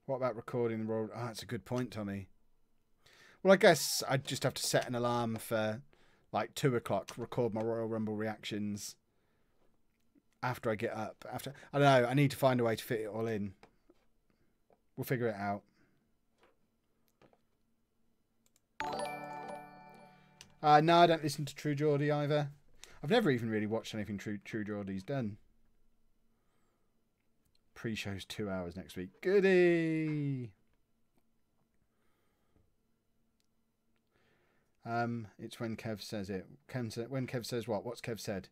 What about recording the Royal... Oh, that's a good point, Tommy. Well, I guess I'd just have to set an alarm for like 2 o'clock, record my Royal Rumble reactions after I get up. I don't know. I need to find a way to fit it all in. We'll figure it out. No, I don't listen to True Geordie either. I've never even really watched anything True Geordie's done. Pre-show's 2 hours next week. Goody! It's when Kev says it. When Kev says what? What's Kev said?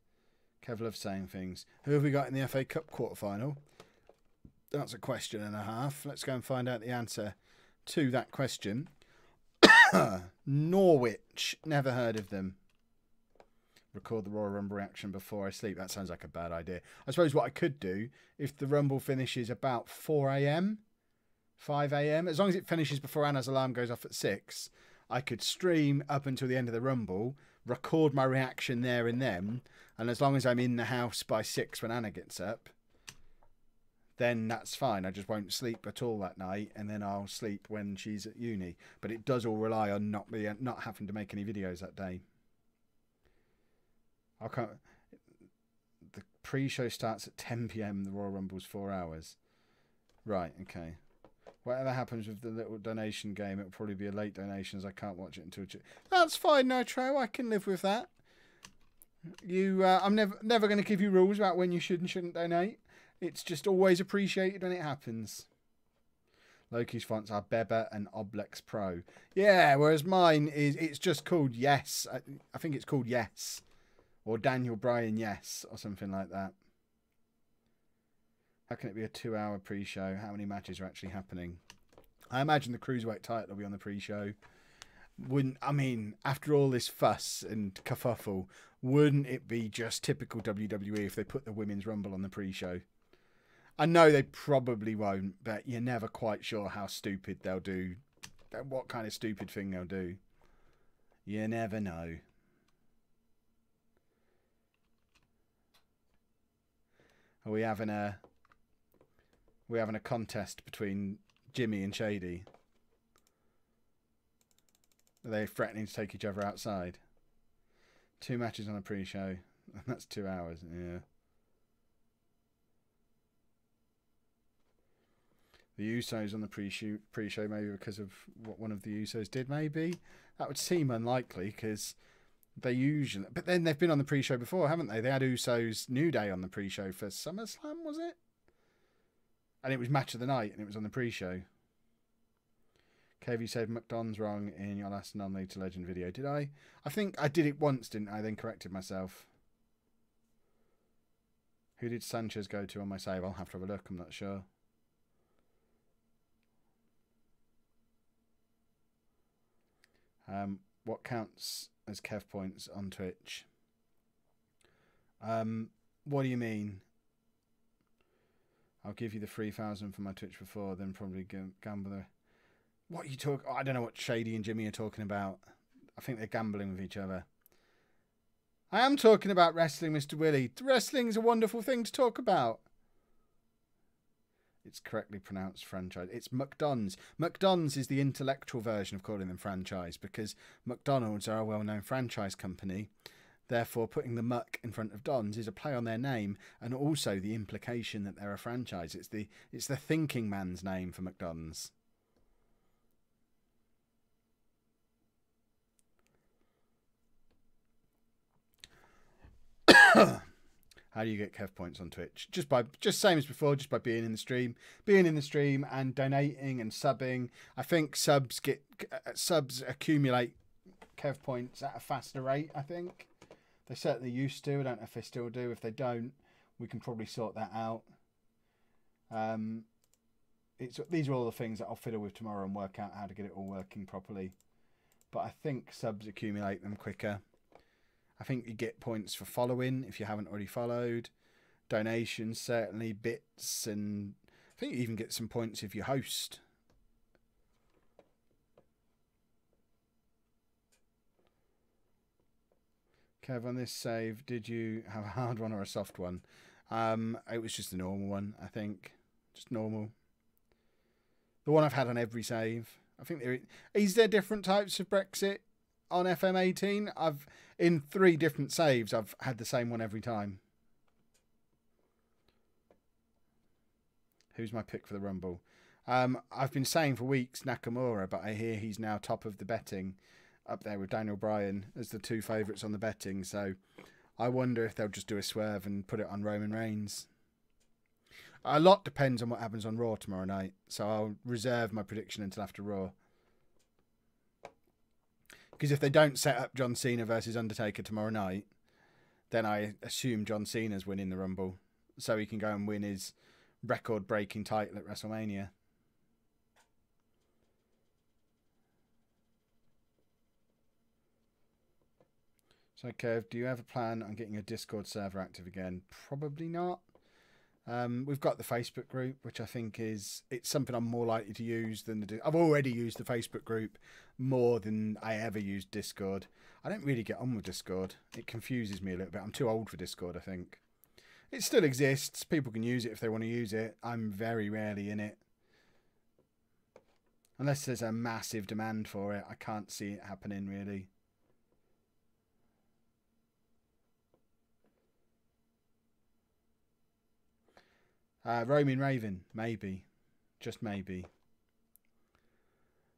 Kev loves saying things. Who have we got in the FA Cup quarter-final? That's a question and a half. Let's go and find out the answer to that question. Norwich. Never heard of them. Record the Royal Rumble reaction before I sleep. That sounds like a bad idea. I suppose what I could do, if the Rumble finishes about 4 a.m, 5 a.m, as long as it finishes before Anna's alarm goes off at 6, I could stream up until the end of the Rumble, record my reaction there and then, and as long as I'm in the house by 6 when Anna gets up, then that's fine. I just won't sleep at all that night, and then I'll sleep when she's at uni. But it does all rely on not having to make any videos that day. The pre-show starts at 10 p.m. The Royal Rumble's 4 hours. Right, okay. Whatever happens with the little donation game, it'll probably be a late donation as I can't watch it until... That's fine, Nitro. I can live with that. I'm never going to give you rules about when you should and shouldn't donate. It's just always appreciated when it happens. Loki's fonts are Beba and Oblex Pro. Yeah, whereas mine it's just called Yes. I think it's called Yes. Or Daniel Bryan Yes, or something like that. How can it be a 2-hour pre-show? How many matches are actually happening? I imagine the Cruiserweight title will be on the pre-show. After all this fuss and kerfuffle, wouldn't it be just typical WWE if they put the Women's Rumble on the pre-show? I know they probably won't, but you're never quite sure how stupid they'll do. What kind of stupid thing they'll do. You never know. Are we having a contest between Jimmy and Shady? Are they threatening to take each other outside? 2 matches on a pre-show. That's 2 hours, yeah. The Usos on the pre-show, maybe because of what one of the Usos did, maybe. That would seem unlikely, because they usually... But then they've been on the pre-show before, haven't they? They had Usos New Day on the pre-show for SummerSlam, was it? And it was Match of the Night, and it was on the pre-show. Kev, you said McDonald's wrong in your last non-League to Legend video. Did I? I think I did it once, didn't I? Then corrected myself. Who did Sanchez go to on my save? I'll have to have a look. I'm not sure. What counts as Kev points on Twitch? What do you mean? I'll give you the 3,000 for my Twitch before, then probably gamble. What are you talking? I don't know what Shady and Jimmy are talking about. I think they're gambling with each other. I am talking about wrestling, Mr. Willie. Wrestling is a wonderful thing to talk about. It's correctly pronounced franchise. It's McDonald's. McDonald's is the intellectual version of calling them franchise because McDonald's are a well-known franchise company. Therefore, putting the muck in front of Don's is a play on their name and also the implication that they're a franchise. It's the thinking man's name for McDonald's. How do you get Kev points on Twitch? Just same as before, just by being in the stream and donating and subbing. I think subs accumulate Kev points at a faster rate. I think they certainly used to. I don't know if they still do. If they don't, we can probably sort that out. These are all the things that I'll fiddle with tomorrow and work out how to get it all working properly. But I think subs accumulate them quicker. I think you get points for following if you haven't already followed. Donations, certainly. Bits, and I think you even get some points if you host. Kev, on this save, did you have a hard one or a soft one? It was just a normal one, I think. Just normal. The one I've had on every save. I think is there different types of Brexit on FM18? In 3 different saves, I've had the same one every time. Who's my pick for the Rumble? I've been saying for weeks Nakamura, but I hear he's now top of the betting, up there with Daniel Bryan as the 2 favourites on the betting. So I wonder if they'll just do a swerve and put it on Roman Reigns. A lot depends on what happens on Raw tomorrow night, so I'll reserve my prediction until after Raw. Because if they don't set up John Cena versus Undertaker tomorrow night, then I assume John Cena's winning the Rumble, so he can go and win his record-breaking title at WrestleMania. So, Kev, do you have a plan on getting your Discord server active again? Probably not. We've got the Facebook group, which I think it's something I'm more likely to use than I've already used the Facebook group more than I ever used Discord. I don't really get on with Discord. It confuses me a little bit. I'm too old for Discord, I think. It still exists. People can use it if they want to use it. I'm very rarely in it. Unless there's a massive demand for it, I can't see it happening, really. Roaming Raven, maybe. Just maybe.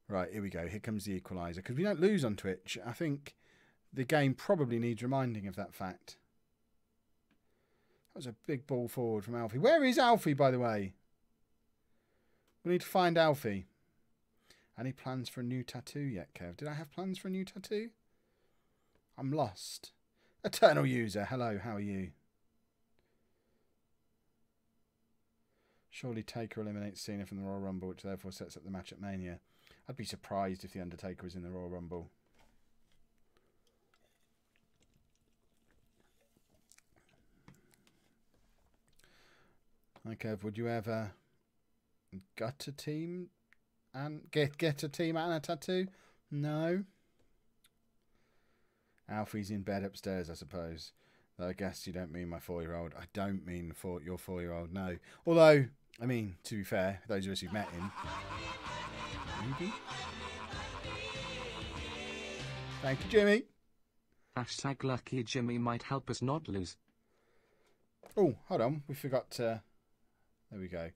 Right, here we go. Here comes the equaliser. Because we don't lose on Twitch. I think the game probably needs reminding of that fact. That was a big ball forward from Alfie. Where is Alfie, by the way? We need to find Alfie. Any plans for a new tattoo yet, Kev? Did I have plans for a new tattoo? I'm lost. Eternal User, hello, how are you? Surely Taker eliminates Cena from the Royal Rumble, which therefore sets up the match at Mania. I'd be surprised if The Undertaker was in the Royal Rumble. Okay, would you ever get a team and get a team and a tattoo? No. Alfie's in bed upstairs, I suppose. Though I guess you don't mean my 4-year-old. I don't mean your 4-year-old, no. Although, I mean, to be fair, those of us who've met him. Maybe. Thank you, Jimmy. Hashtag lucky Jimmy might help us not lose. Oh, hold on. We forgot to... There we go.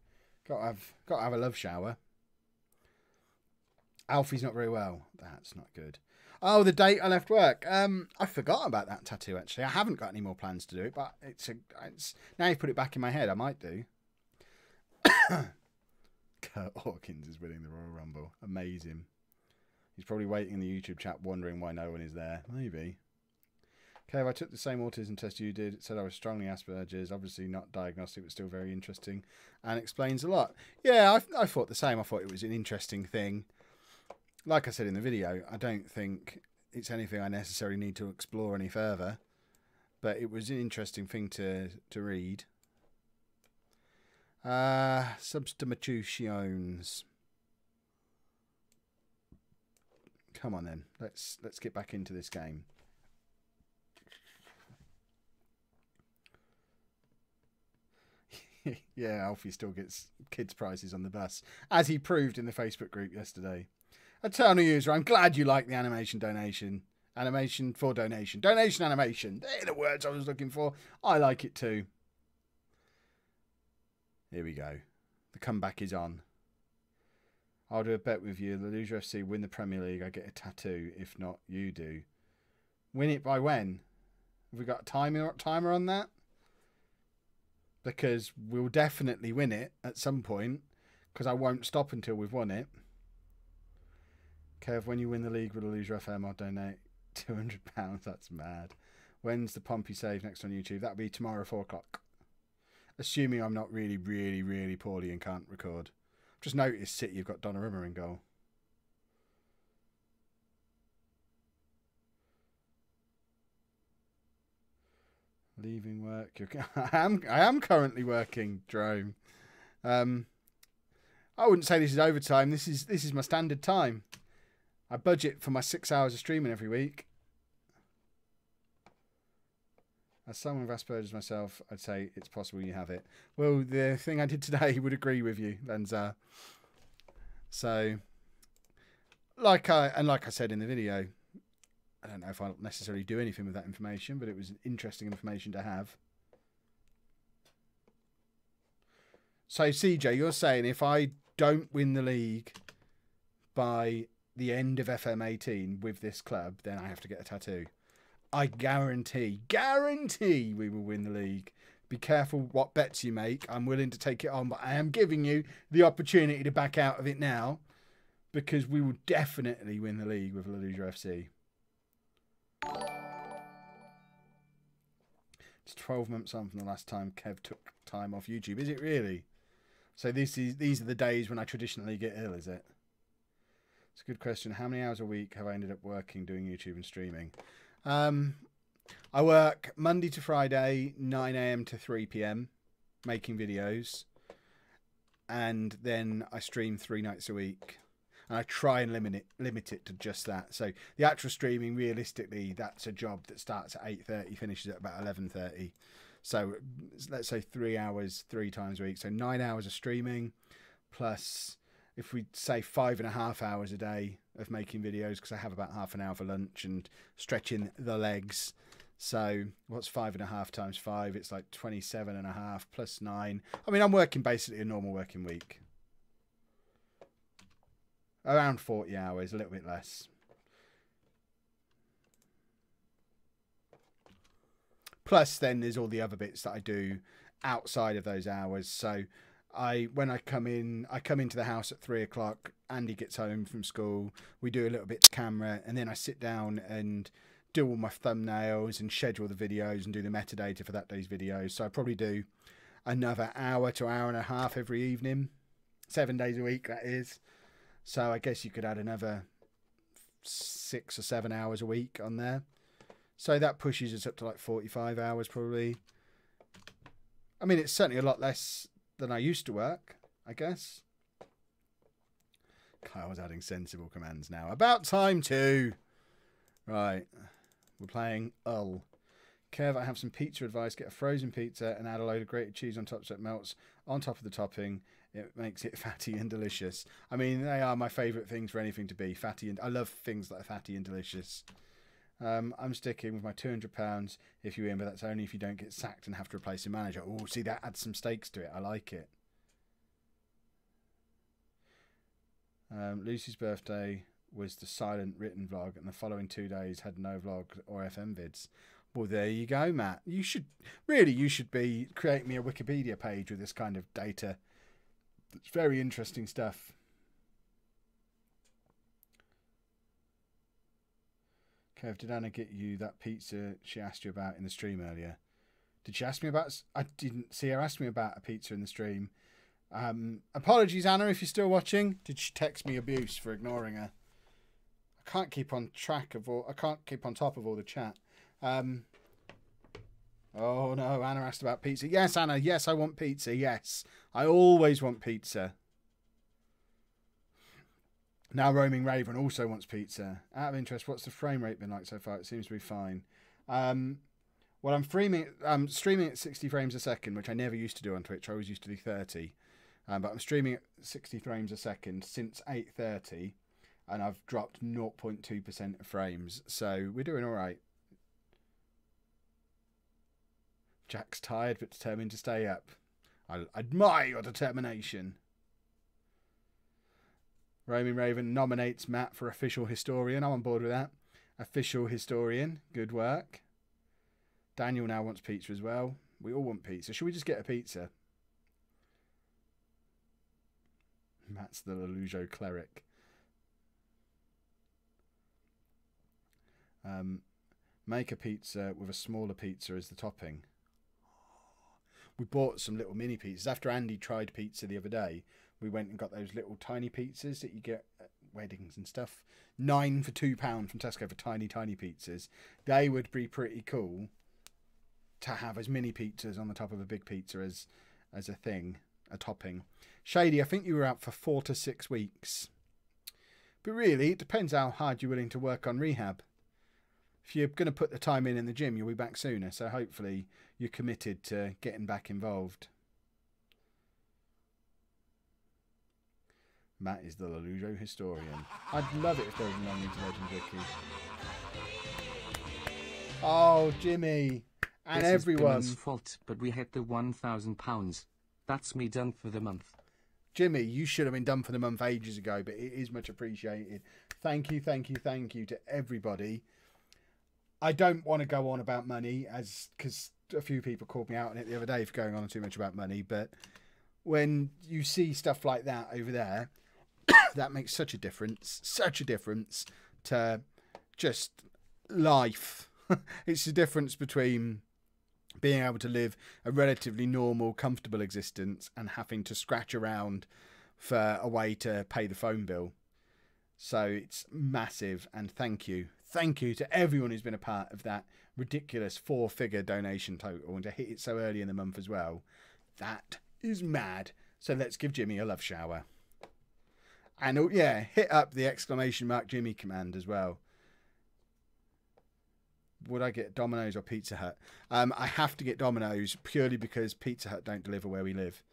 Got to have a love shower. Alfie's not very well. That's not good. Oh, the date I left work. I forgot about that tattoo, actually. I haven't got any more plans to do it, but it's now you've put it back in my head, I might do. Kurt Hawkins is winning the Royal Rumble. Amazing. He's probably waiting in the YouTube chat wondering why no one is there. Maybe. Kev, I took the same autism test you did. It said I was strongly Asperger's. Obviously not diagnostic, but still very interesting and explains a lot. Yeah, I thought the same. I thought it was an interesting thing. Like I said in the video, I don't think it's anything I necessarily need to explore any further. But it was an interesting thing to read. Substitutions. Come on then. Let's get back into this game. Yeah, Alfie still gets kids' prizes on the bus, as he proved in the Facebook group yesterday. Eternal user, I'm glad you like the animation donation. Animation for donation. Donation animation. They're the words I was looking for. I like it too. Here we go. The comeback is on. I'll do a bet with you. Lollujo FC win the Premier League. I get a tattoo. If not, you do. Win it by when? Have we got a timer on that? Because we'll definitely win it at some point. Because I won't stop until we've won it. Kev, when you win the league with Lollujo FM, I'll donate £200. That's mad. When's the Pompey save next on YouTube? That'll be tomorrow 4 o'clock. Assuming I'm not really, really, really poorly and can't record. Just noticed City have got Donnarumma in goal. Leaving work. I am currently working, Drome. I wouldn't say this is overtime. This is my standard time. I budget for my 6 hours of streaming every week. As someone with Asperger's myself, I'd say it's possible you have it. Well, the thing I did today would agree with you, Lenza. So, like I said in the video, I don't know if I'll necessarily do anything with that information, but it was interesting information to have. So, CJ, you're saying if I don't win the league by the end of FM18 with this club, then I have to get a tattoo. I guarantee we will win the league. Be careful what bets you make. I'm willing to take it on, but I am giving you the opportunity to back out of it now because we will definitely win the league with Lollujo FC. It's 12 months on from the last time Kev took time off YouTube. Is it really? So these are the days when I traditionally get ill, is it? It's a good question. How many hours a week have I ended up working doing YouTube and streaming? I work Monday to Friday, 9 AM to 3 PM, making videos. And then I stream 3 nights a week. And I try and limit it to just that. So the actual streaming, realistically, that's a job that starts at 8:30, finishes at about 11:30. So let's say 3 hours, 3 times a week. So 9 hours of streaming, plus if we say 5.5 hours a day of making videos, because I have about half an hour for lunch and stretching the legs. So what's 5.5 times 5? It's like 27.5 plus 9. I mean, I'm working basically a normal working week. Around 40 hours, a little bit less. Plus then there's all the other bits that I do outside of those hours. So when I come into the house at 3 o'clock, Andy gets home from school, we do a little bit to camera, and then I sit down and do all my thumbnails and schedule the videos and do the metadata for that day's videos. So I probably do another hour to hour and a half every evening, 7 days a week, that is. So I guess you could add another 6 or 7 hours a week on there. So that pushes us up to like 45 hours probably. I mean, it's certainly a lot less than I used to work, I guess. Kyle's adding sensible commands now. About time too. Right. We're playing Ull. Kev, I have some pizza advice. Get a frozen pizza and add a load of grated cheese on top so it melts on top of the topping. It makes it fatty and delicious. I mean, they are my favourite things for anything to be. Fatty and I love things that are fatty and delicious. I'm sticking with my £200 if you win, but that's only if you don't get sacked and have to replace your manager. Oh, see, that adds some stakes to it. I like it. Lucy's birthday was the silent written vlog, and the following 2 days had no vlog or FM vids. Well, there you go, Matt. You should be creating me a Wikipedia page with this kind of data. It's very interesting stuff. Kev, did Anna get you that pizza she asked you about in the stream earlier? Did she ask me about... I didn't see her ask me about a pizza in the stream. Apologies, Anna, if you're still watching. Did she text me abuse for ignoring her? I can't keep on track of all... I can't keep on top of all the chat. Oh, no, Anna asked about pizza. Yes, Anna, yes, I want pizza, yes. I always want pizza. Now Roaming Raven also wants pizza. Out of interest, what's the frame rate been like so far? It seems to be fine. Well, I'm streaming at 60 frames a second, which I never used to do on Twitch. I always used to do 30. But I'm streaming at 60 frames a second since 8:30, and I've dropped 0.2% of frames. So we're doing all right. Jack's tired but determined to stay up. I admire your determination. Roaming Raven nominates Matt for official historian. I'm on board with that. Official historian. Good work. Daniel now wants pizza as well. We all want pizza. Should we just get a pizza? Matt's the Lollujo cleric. Make a pizza with a smaller pizza as the topping. We bought some little mini pizzas. After Andy tried pizza the other day, we went and got those little tiny pizzas that you get at weddings and stuff. 9 for £2 from Tesco for tiny, tiny pizzas. They would be pretty cool to have as mini pizzas on the top of a big pizza as a thing, a topping. Shady, I think you were out for 4 to 6 weeks. But really, it depends how hard you're willing to work on rehab. If you're going to put the time in the gym, you'll be back sooner. So hopefully you're committed to getting back involved. Matt is the Lollujo historian. I'd love it if there was an Only to Legend wiki. Oh, Jimmy. And this everyone. This is fault, but we hit the £1,000. That's me done for the month. Jimmy, you should have been done for the month ages ago, but it is much appreciated. Thank you, thank you, thank you to everybody. I don't want to go on about money, because a few people called me out on it the other day for going on too much about money, but when you see stuff like that over there, that makes such a difference to just life. It's the difference between being able to live a relatively normal, comfortable existence and having to scratch around for a way to pay the phone bill. So it's massive, and thank you. Thank you to everyone who's been a part of that ridiculous 4-figure donation total, and to hit it so early in the month as well. That is mad. So let's give Jimmy a love shower. And oh, yeah, hit up the ! Jimmy command as well. Would I get Domino's or Pizza Hut? I have to get Domino's purely because Pizza Hut don't deliver where we live.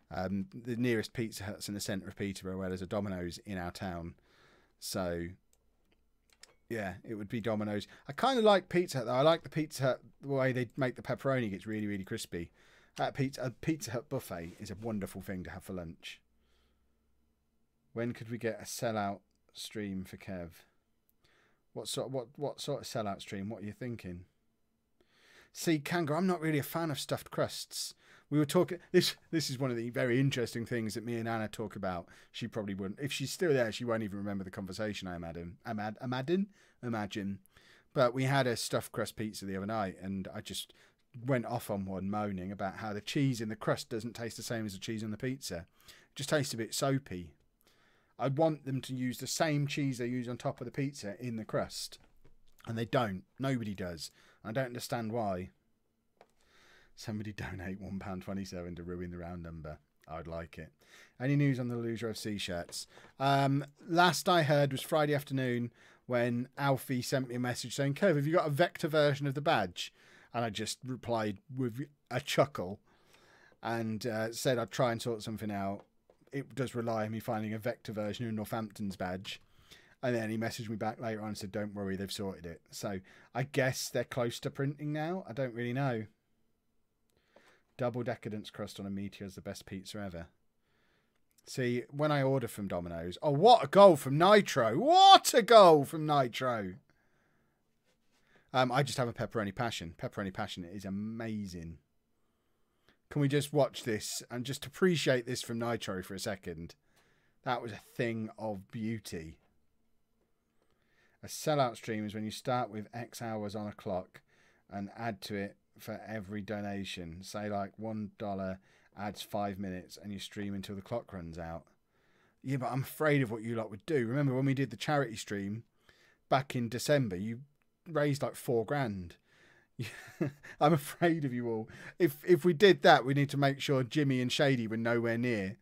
The nearest Pizza Hut's in the centre of Peterborough, where there's a Domino's in our town. So, yeah, it would be Domino's. I kind of like Pizza Hut, though. I like the Pizza Hut, the way they make the pepperoni gets really, really crispy. A Pizza Hut buffet is a wonderful thing to have for lunch. When could we get a sellout stream for Kev? What sort of sellout stream? What are you thinking? See, Kanga, I'm not really a fan of stuffed crusts. We were talking... This is one of the very interesting things that me and Anna talk about. She probably wouldn't... If she's still there, she won't even remember the conversation, I imagine. But we had a stuffed crust pizza the other night, and I just went off on one moaning about how the cheese in the crust doesn't taste the same as the cheese on the pizza. It just tastes a bit soapy. I want them to use the same cheese they use on top of the pizza in the crust. And they don't. Nobody does. I don't understand why. Somebody donate £1.27 to ruin the round number. I'd like it. Any news on the Lollujo FC shirts? Last I heard was Friday afternoon when Alfie sent me a message saying, Kev, have you got a vector version of the badge? And I just replied with a chuckle and said I'd try and sort something out. It does rely on me finding a vector version of Northampton's badge. And then he messaged me back later on and said, don't worry, they've sorted it. So I guess they're close to printing now. I don't really know. Double decadence crust on a Meteor is the best pizza ever. See, when I order from Domino's... Oh, what a goal from Nitro. What a goal from Nitro. I just have a pepperoni passion. Pepperoni passion is amazing. Can we just watch this and just appreciate this from Nitro for a second? That was a thing of beauty. A sellout stream is when you start with X hours on a clock and add to it for every donation. Say like $1 adds 5 minutes and you stream until the clock runs out. Yeah, but I'm afraid of what you lot would do. Remember when we did the charity stream back in December, you raised like $4,000. I'm afraid of you all. If we did that, we need to make sure Jimmy and Shady were nowhere near,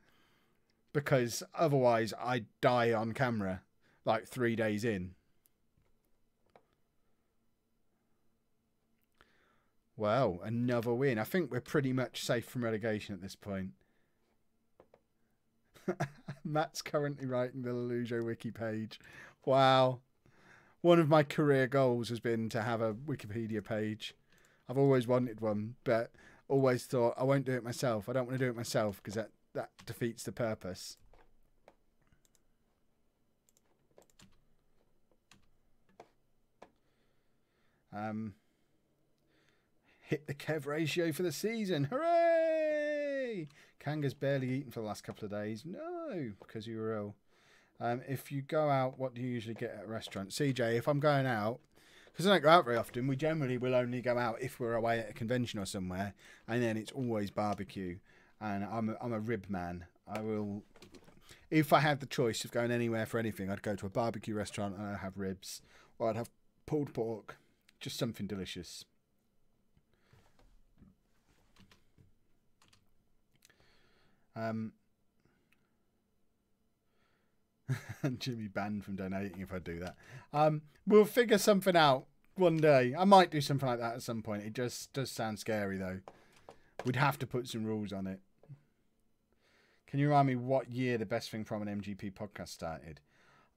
because otherwise I'd die on camera like 3 days in. Well, another win. I think we're pretty much safe from relegation at this point. Matt's currently writing the Lollujo wiki page. Wow. One of my career goals has been to have a Wikipedia page. I've always wanted one, but always thought I won't do it myself. I don't want to do it myself because that defeats the purpose. Hit the Kev ratio for the season. Hooray! Kanga's barely eaten for the last couple of days. No, because you were ill. If you go out, what do you usually get at a restaurant? CJ, if I'm going out, because I don't go out very often, we generally will only go out if we're away at a convention or somewhere, and then it's always barbecue. And I'm a rib man. I will, if I had the choice of going anywhere for anything, I'd go to a barbecue restaurant and I'd have ribs, or I'd have pulled pork, just something delicious. Jimmy banned from donating if I do that. We'll figure something out one day. I might do something like that at some point. It just does sound scary though. We'd have to put some rules on it. Can you remind me what year the Best Thing from an MGP podcast started?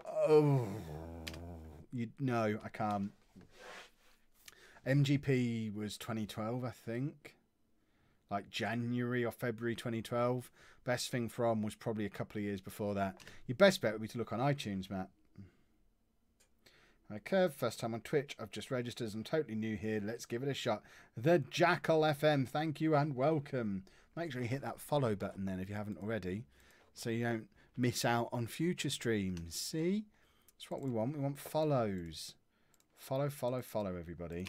Oh, no, I can't. MGP was 2012, I think. Like January or February 2012. Best Thing From was probably a couple of years before that. Your best bet would be to look on iTunes, Matt. Hi, Kev. First time on Twitch. I've just registered. I'm totally new here. Let's give it a shot. The Jackal FM. Thank you and welcome. Make sure you hit that follow button then if you haven't already, so you don't miss out on future streams. See? That's what we want. We want follows. Follow, follow, follow, everybody.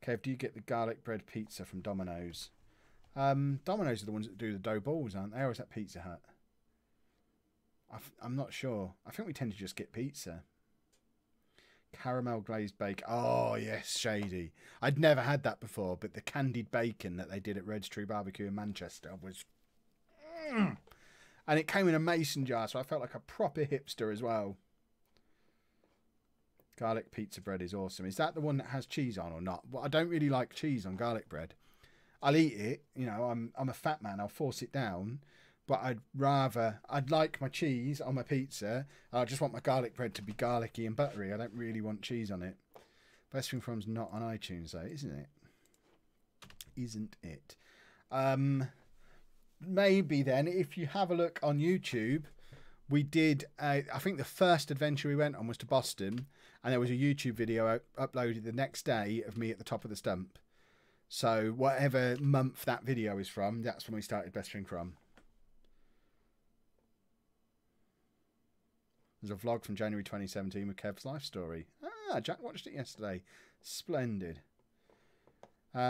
Kev, do you get the garlic bread pizza from Domino's? Domino's are the ones that do the dough balls, aren't they? Or is that Pizza Hut? I'm not sure. I think we tend to just get pizza. Caramel glazed bacon. Oh, yes, Shady. I'd never had that before, but the candied bacon that they did at Red's Tree Barbecue in Manchester was... And it came in a mason jar, so I felt like a proper hipster as well. Garlic pizza bread is awesome. Is that the one that has cheese on or not? Well, I don't really like cheese on garlic bread. I'll eat it. You know, I'm a fat man. I'll force it down. But I'd like my cheese on my pizza. I just want my garlic bread to be garlicky and buttery. I don't really want cheese on it. Best Thing From's not on iTunes though, isn't it? Isn't it? Maybe then, if you have a look on YouTube, we did, I think the first adventure we went on was to Boston, and there was a YouTube video uploaded the next day of me at the top of the stump. So whatever month that video is from, that's when we started Best Thing From. There's a vlog from January 2017 with Kev's life story. Ah, Jack watched it yesterday. Splendid. I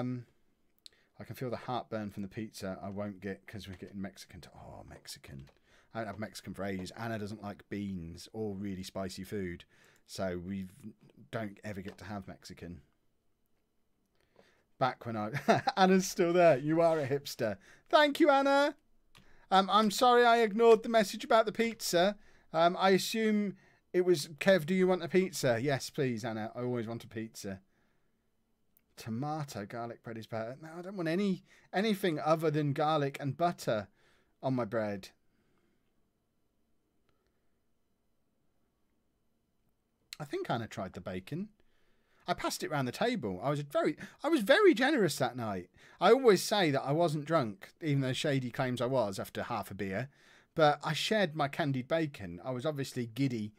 can feel the heartburn from the pizza I won't get because we're getting Mexican. Oh, Mexican. I don't have Mexican for ages. Anna doesn't like beans or really spicy food. So we don't ever get to have Mexican. Back when Anna's still there. You are a hipster. Thank you, Anna. I'm sorry I ignored the message about the pizza. I assume it was, Kev, do you want a pizza? Yes, please, Anna. I always want a pizza. Tomato garlic bread is better. No, I don't want anything other than garlic and butter on my bread. I think Anna tried the bacon. I passed it round the table. I was very generous that night. I always say that I wasn't drunk, even though Shady claims I was after half a beer. But I shared my candied bacon. I was obviously giddy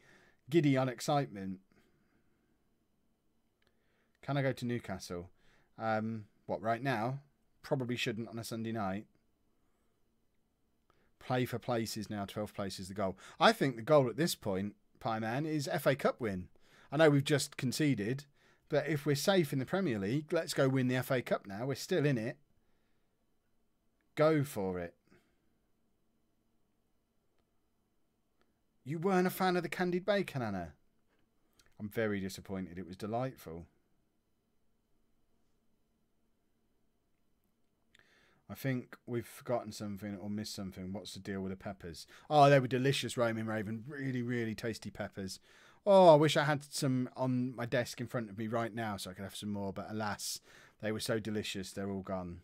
on excitement. Can I go to Newcastle? What, right now? Probably shouldn't on a Sunday night. Play for places now. 12th place is the goal. I think the goal at this point, Pie Man, is FA Cup win. I know we've just conceded, but if we're safe in the Premier League, let's go win the FA Cup now. We're still in it. Go for it. You weren't a fan of the candied bacon, Anna? I'm very disappointed. It was delightful. I think we've forgotten something or missed something. What's the deal with the peppers? Oh, they were delicious, Roaming Raven. Really, really tasty peppers. Oh, I wish I had some on my desk in front of me right now so I could have some more. But alas, they were so delicious. They're all gone.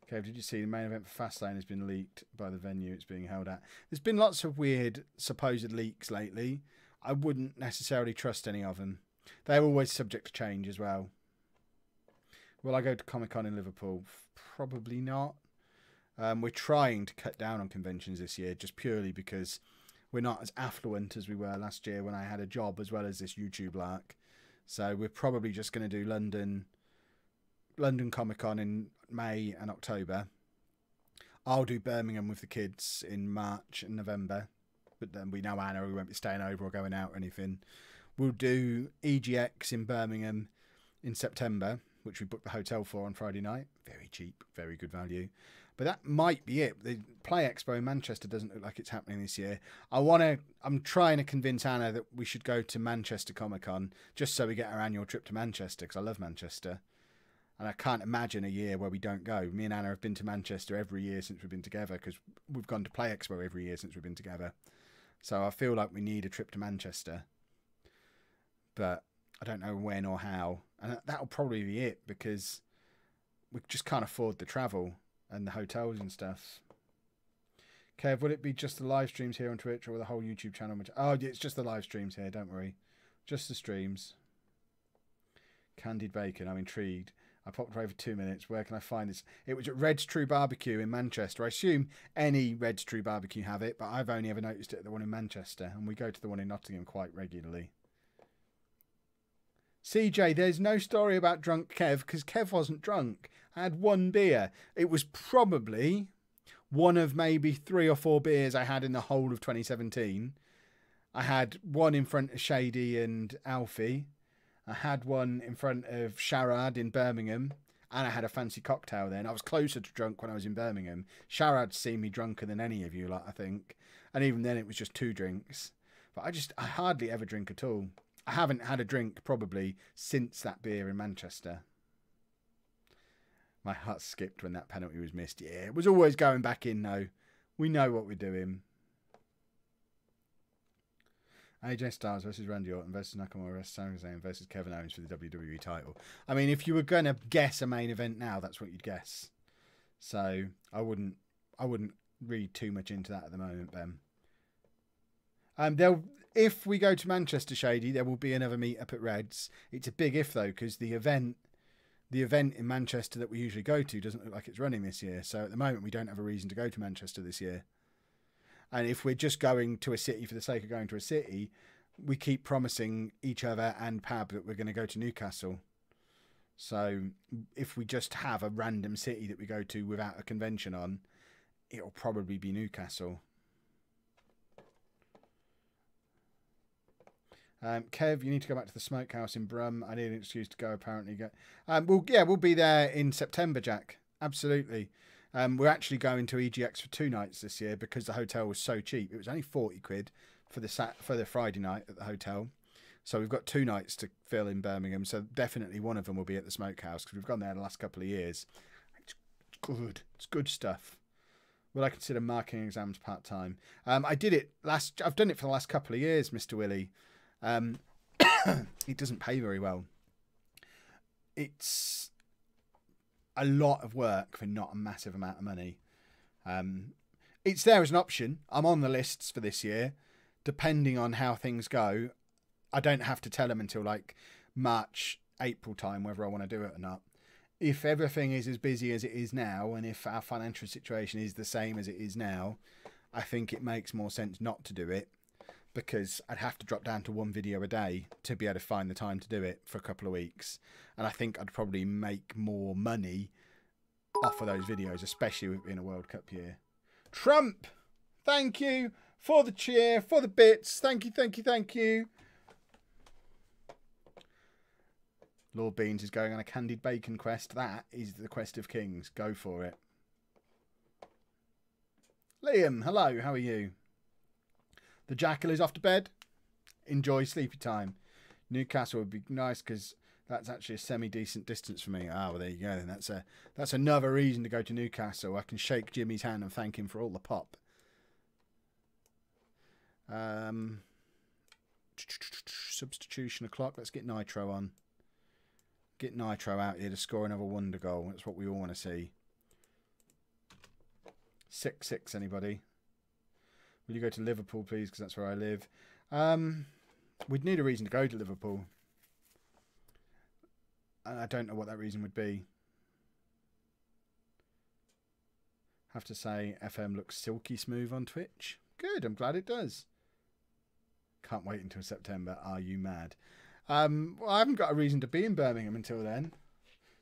Okay, did you see the main event for Fastlane has been leaked by the venue it's being held at? There's been lots of weird supposed leaks lately. I wouldn't necessarily trust any of them. They're always subject to change as well. Will I go to Comic-Con in Liverpool? Probably not. We're trying to cut down on conventions this year just purely because we're not as affluent as we were last year when I had a job as well as this YouTube lark. So we're probably just going to do London Comic-Con in May and October. I'll do Birmingham with the kids in March and November. But then we know Anna, we won't be staying over or going out or anything. We'll do EGX in Birmingham in September, which we booked the hotel for on Friday night. Very cheap, very good value. But that might be it. The Play Expo in Manchester doesn't look like it's happening this year. I'm trying to convince Anna that we should go to Manchester Comic-Con just so we get our annual trip to Manchester, because I love Manchester. And I can't imagine a year where we don't go. Me and Anna have been to Manchester every year since we've been together, because we've gone to Play Expo every year since we've been together. So I feel like we need a trip to Manchester. But I don't know when or how. And that'll probably be it, because we just can't afford the travel and the hotels and stuff. Kev, will it be just the live streams here on Twitch or the whole YouTube channel? Oh, yeah, it's just the live streams here, don't worry. Just the streams. Candied bacon, I'm intrigued. I popped for over 2 minutes. Where can I find this? It was at Red's True Barbecue in Manchester. I assume any Red's True Barbecue have it, but I've only ever noticed it at the one in Manchester, and we go to the one in Nottingham quite regularly. CJ, there's no story about drunk Kev, because Kev wasn't drunk. I had one beer. It was probably one of maybe 3 or 4 beers I had in the whole of 2017. I had one in front of Shady and Alfie. I had one in front of Sharad in Birmingham, and I had a fancy cocktail then. I was closer to drunk when I was in Birmingham. Sharad's seen me drunker than any of you, like, I think. And even then it was just 2 drinks. But I hardly ever drink at all. I haven't had a drink probably since that beer in Manchester. My heart skipped when that penalty was missed. Yeah, it was always going back in though. We know what we're doing. AJ Styles versus Randy Orton versus Nakamura versus Sami Zayn versus Kevin Owens for the WWE title. I mean, if you were going to guess a main event now, that's what you'd guess. So I wouldn't read too much into that at the moment, Ben. If we go to Manchester, Shady, there will be another meet up at Reds. It's a big if though, because the event in Manchester that we usually go to doesn't look like it's running this year. So at the moment, we don't have a reason to go to Manchester this year. And if we're just going to a city for the sake of going to a city, we keep promising each other and Pab that we're going to go to Newcastle. So if we just have a random city that we go to without a convention on, it'll probably be Newcastle. Kev, you need to go back to the smokehouse in Brum. I need an excuse to go, apparently. We'll be there in September, Jack. Absolutely. We're actually going to EGX for 2 nights this year because the hotel was so cheap. It was only 40 quid for the Friday night at the hotel. So we've got 2 nights to fill in Birmingham. So definitely one of them will be at the smokehouse because we've gone there the last couple of years. It's good. It's good stuff. Will I consider marking exams part-time? I've done it for the last couple of years, Mr. Willie. It doesn't pay very well. It's a lot of work for not a massive amount of money. It's there as an option. I'm on the lists for this year. Depending on how things go, I don't have to tell them until like March, April time whether I want to do it or not. If everything is as busy as it is now, and if our financial situation is the same as it is now, I think it makes more sense not to do it. Because I'd have to drop down to 1 video a day to be able to find the time to do it for a couple of weeks. And I think I'd probably make more money off of those videos, especially in a World Cup year. Trump, thank you for the cheer, for the bits. Thank you, thank you, thank you. Lord Beans is going on a candied bacon quest. That is the quest of kings. Go for it. Liam, hello, how are you? The jackal is off to bed. Enjoy sleepy time. Newcastle would be nice because that's actually a semi-decent distance for me. Ah, well, there you go. Then that's another reason to go to Newcastle. I can shake Jimmy's hand and thank him for all the pop. Substitution o'clock. Let's get Nitro on. Get Nitro out here to score another wonder goal. That's what we all want to see. 6-6, anybody? Will you go to Liverpool, please? Because that's where I live. We'd need a reason to go to Liverpool. I don't know what that reason would be. Have to say, FM looks silky smooth on Twitch. Good, I'm glad it does. Can't wait until September. Are you mad? Well, I haven't got a reason to be in Birmingham until then.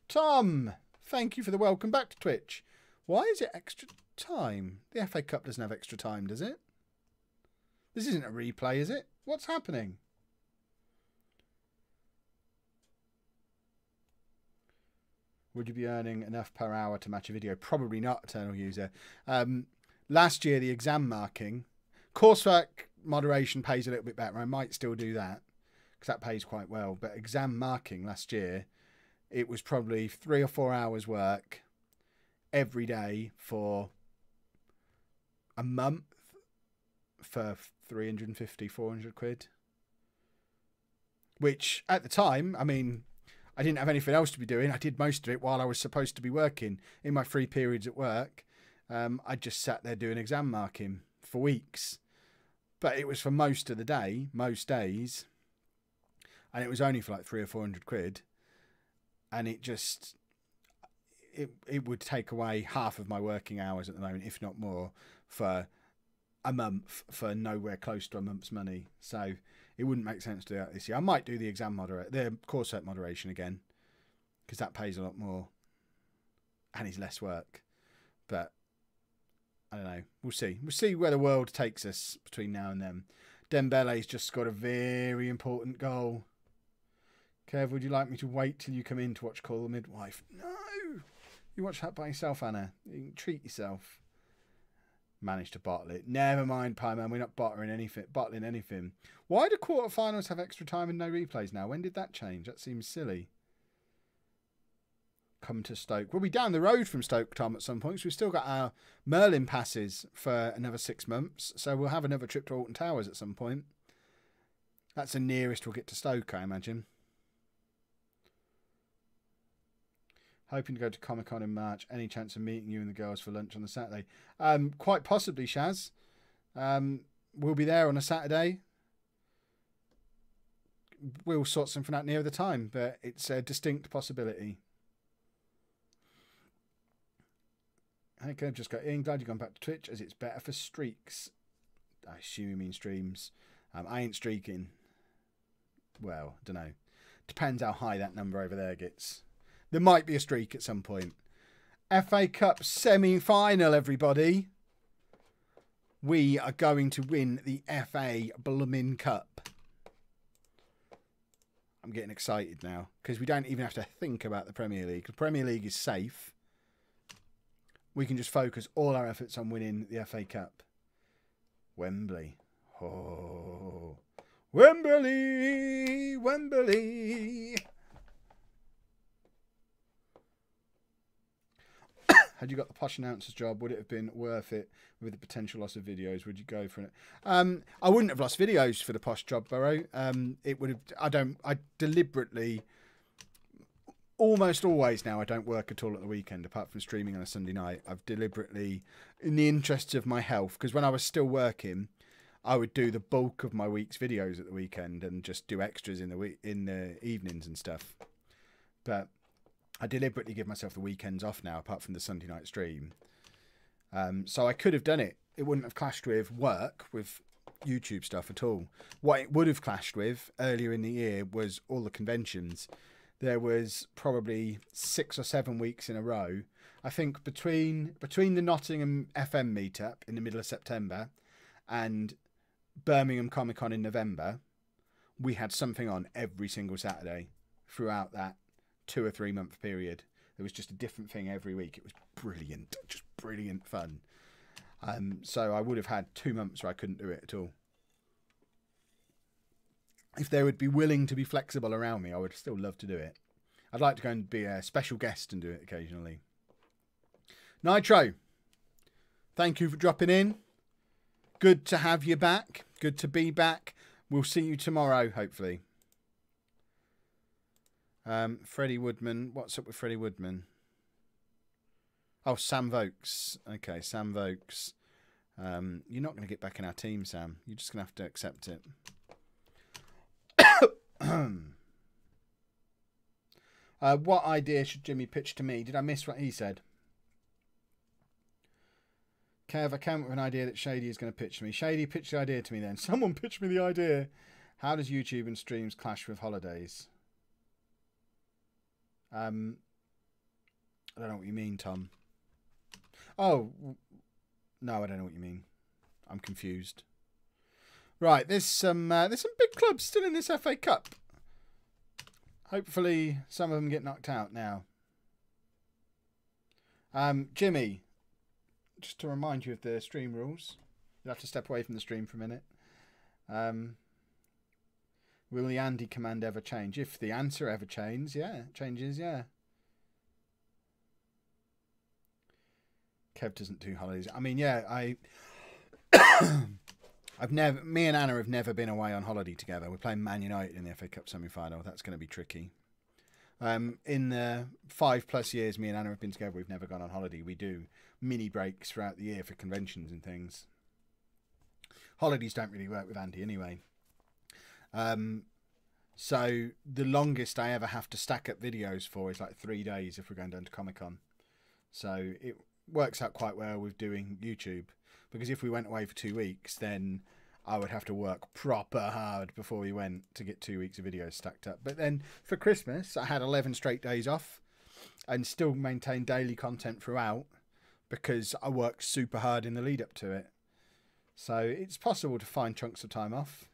Tom, thank you for the welcome back to Twitch. Why is it extra time? The FA Cup doesn't have extra time, does it? This isn't a replay, is it? What's happening? Would you be earning enough per hour to match a video? Probably not, Eternal User. Last year, the exam marking, coursework moderation pays a little bit better. I might still do that because that pays quite well. But exam marking last year, it was probably 3 or 4 hours work every day for a month for 350, 400 quid. Which at the time, I mean, I didn't have anything else to be doing. I did most of it while I was supposed to be working. In my free periods at work, I just sat there doing exam marking for weeks. But it was for most of the day, most days. And it was only for like 300 or 400 quid. And it just, it would take away half of my working hours at the moment, if not more, for a month, for nowhere close to a month's money. So it wouldn't make sense to do that this year. I might do the the coursework moderation again, because that pays a lot more and is less work. But I don't know. We'll see. We'll see where the world takes us between now and then. Dembele's just scored a very important goal. Kev, would you like me to wait till you come in to watch Call the Midwife? No! You watch that by yourself, Anna. You can treat yourself. Managed to bottle it. Never mind, Pie Man. We're not bottling anything. Why do quarterfinals have extra time and no replays now? When did that change? That seems silly. Come to Stoke. We'll be down the road from Stoke, Tom, at some point. So we've still got our Merlin passes for another 6 months. So we'll have another trip to Alton Towers at some point. That's the nearest we'll get to Stoke, I imagine. Hoping to go to Comic-Con in March. Any chance of meeting you and the girls for lunch on the Saturday? Quite possibly, Shaz. We'll be there on a Saturday. We'll sort something out near the time, but it's a distinct possibility. Okay, I've just got in. Glad you've gone back to Twitch, as it's better for streaks. I assume you mean streams. I ain't streaking. Well, don't know. Depends how high that number over there gets. There might be a streak at some point. FA Cup semi-final, everybody. We are going to win the FA Bloomin' Cup. I'm getting excited now because we don't even have to think about the Premier League. The Premier League is safe. We can just focus all our efforts on winning the FA Cup. Wembley. Oh. Wembley! Wembley! Had you got the posh announcer's job, would it have been worth it with the potential loss of videos? Would you go for it? I wouldn't have lost videos for the posh job, Burrow. It would have. I deliberately, almost always now, I don't work at all at the weekend, apart from streaming on a Sunday night. I've deliberately, in the interests of my health, because when I was still working, I would do the bulk of my week's videos at the weekend and just do extras in the evenings and stuff. But I deliberately give myself the weekends off now, apart from the Sunday night stream. So I could have done it. It wouldn't have clashed with work, with YouTube stuff at all. What it would have clashed with earlier in the year was all the conventions. There was probably 6 or 7 weeks in a row. I think between the Nottingham FM meetup in the middle of September and Birmingham Comic Con in November, we had something on every single Saturday throughout that 2 or 3 month period. There was just a different thing every week. It was brilliant, just brilliant fun. So I would have had 2 months where I couldn't do it at all. If they would be willing to be flexible around me, I would still love to do it. I'd like to go and be a special guest and do it occasionally. Nitro, thank you for dropping in. Good to have you back. Good to be back. We'll see you tomorrow, hopefully. Freddie Woodman. What's up with Freddie Woodman? Oh, Sam Vokes. Okay, Sam Vokes. You're not going to get back in our team, Sam. You're just going to have to accept it. What idea should Jimmy pitch to me? Did I miss what he said? Kev, I came up with an idea that Shady is going to pitch to me. Shady, pitch the idea to me then. Someone pitch me the idea. How does YouTube and streams clash with holidays? I don't know what you mean, Tom. Oh, no, I don't know what you mean. I'm confused. Right, there's some big clubs still in this FA Cup. Hopefully some of them get knocked out now. Jimmy, just to remind you of the stream rules. You'll have to step away from the stream for a minute. Will the Andy command ever change? If the answer ever changes, yeah. Kev doesn't do holidays. I mean, yeah, me and Anna have never been away on holiday together. We're playing Man United in the FA Cup semi-final. That's going to be tricky. In the 5+ years me and Anna have been together, we've never gone on holiday. We do mini breaks throughout the year for conventions and things. Holidays don't really work with Andy anyway. So the longest I ever have to stack up videos for is like 3 days if we're going down to Comic-Con. So it works out quite well with doing YouTube, because if we went away for 2 weeks, then I would have to work proper hard before we went to get 2 weeks of videos stacked up. But then for Christmas, I had 11 straight days off and still maintained daily content throughout because I worked super hard in the lead up to it. So it's possible to find chunks of time off.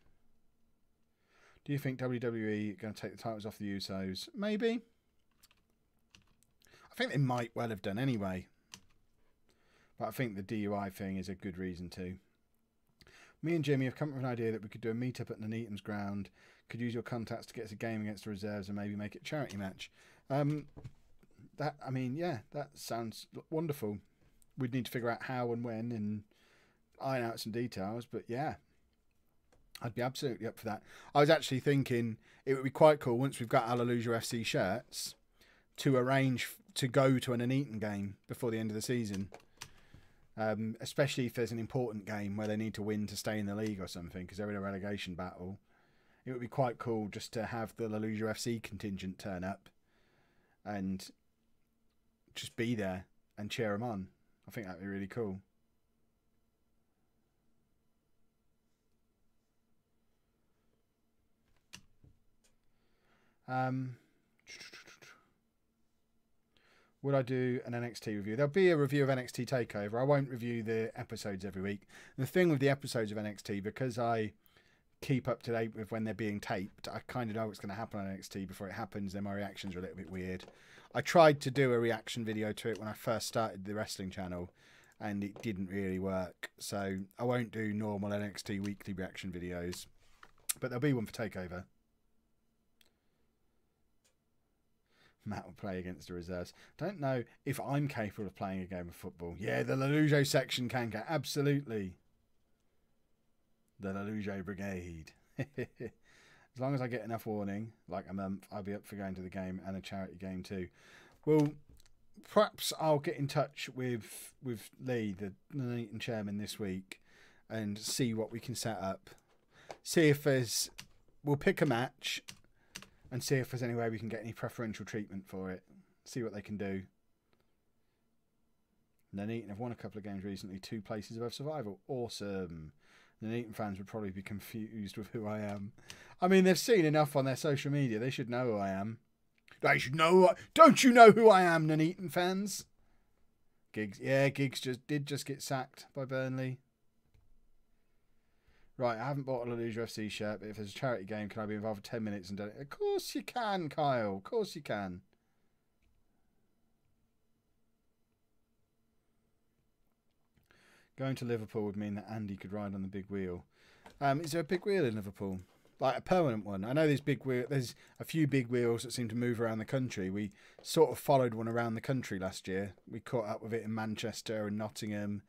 Do you think WWE are going to take the titles off the Usos? Maybe. I think they might well have done anyway. But I think the DUI thing is a good reason to. Me and Jimmy have come up with an idea that we could do a meet-up at Nuneaton's ground. Could use your contacts to get us a game against the reserves and maybe make it a charity match. That sounds wonderful. We'd need to figure out how and when and iron out some details. But yeah, I'd be absolutely up for that. I was actually thinking it would be quite cool once we've got our Lollujo FC shirts to arrange to go to an Nuneaton game before the end of the season. Especially if there's an important game where they need to win to stay in the league or something, because they're in a relegation battle. It would be quite cool just to have the Lollujo FC contingent turn up and just be there and cheer them on. I think that'd be really cool. Would I do an NXT review? There'll be a review of NXT TakeOver. I won't review the episodes every week. The thing with the episodes of NXT, because I keep up to date with when they're being taped, I kind of know what's going to happen on NXT before it happens, then my reactions are a little bit weird. I tried to do a reaction video to it when I first started the wrestling channel, and it didn't really work. So I won't do normal NXT weekly reaction videos, but there'll be one for TakeOver. Matt will play against the reserves. Don't know if I'm capable of playing a game of football. Yeah, the Lollujo section can go. Absolutely. The Lollujo Brigade. As long as I get enough warning, like a month, I'll be up for going to the game and a charity game too. Well, perhaps I'll get in touch with Lee, the Nuneaton chairman, this week and see what we can set up. See if there's... We'll pick a match and see if there's any way we can get any preferential treatment for it. See what they can do. Nuneaton have won a couple of games recently, 2 places above survival. Awesome. Nuneaton fans would probably be confused with who I am. I mean, they've seen enough on their social media. They should know who I am. They should know. Don't you know who I am, Nuneaton fans? Giggs. Yeah, Giggs did just get sacked by Burnley. Right, I haven't bought a Lollujo FC shirt, but if there's a charity game, can I be involved for 10 minutes and donate? Of course you can, Kyle. Of course you can. Going to Liverpool would mean that Andy could ride on the big wheel. Is there a big wheel in Liverpool? Like a permanent one? I know there's a few big wheels that seem to move around the country. We sort of followed one around the country last year. We caught up with it in Manchester and Nottingham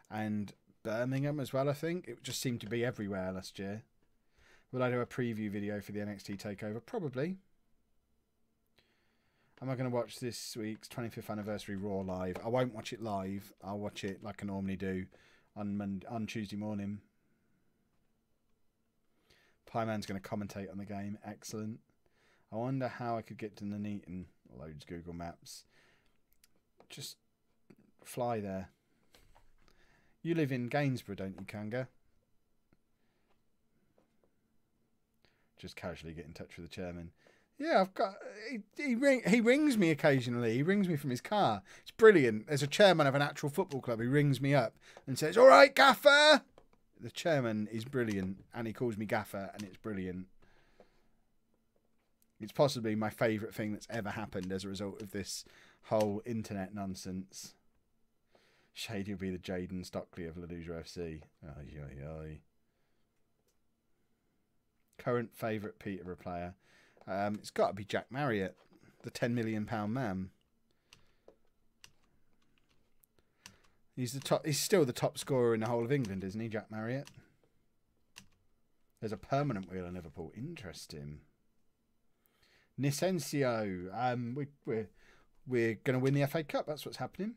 and Birmingham as well, I think. It just seemed to be everywhere last year. Will I do a preview video for the NXT TakeOver? Probably. Am I going to watch this week's 25th anniversary Raw live? I won't watch it live. I'll watch it like I normally do on Tuesday morning. Pieman's going to commentate on the game. Excellent. I wonder how I could get to Nuneaton. Loads Google Maps. Just fly there. You live in Gainsborough, don't you, Kanga? Just casually get in touch with the chairman. Yeah, I've got. He rings me occasionally. He rings me from his car. It's brilliant. There's a chairman of an actual football club. He rings me up and says, "All right, Gaffer." The chairman is brilliant, and he calls me Gaffer, and it's brilliant. It's possibly my favourite thing that's ever happened as a result of this whole internet nonsense. Shady will be the Jaden Stockley of Lollujo FC. Oy, oy, oy. Current favourite Peterborough player. It's got to be Jack Marriott, the £10 million man. He's the top. He's still the top scorer in the whole of England, isn't he, Jack Marriott? There's a permanent wheel in Liverpool. Interesting. Nicencio. We're going to win the FA Cup. That's what's happening.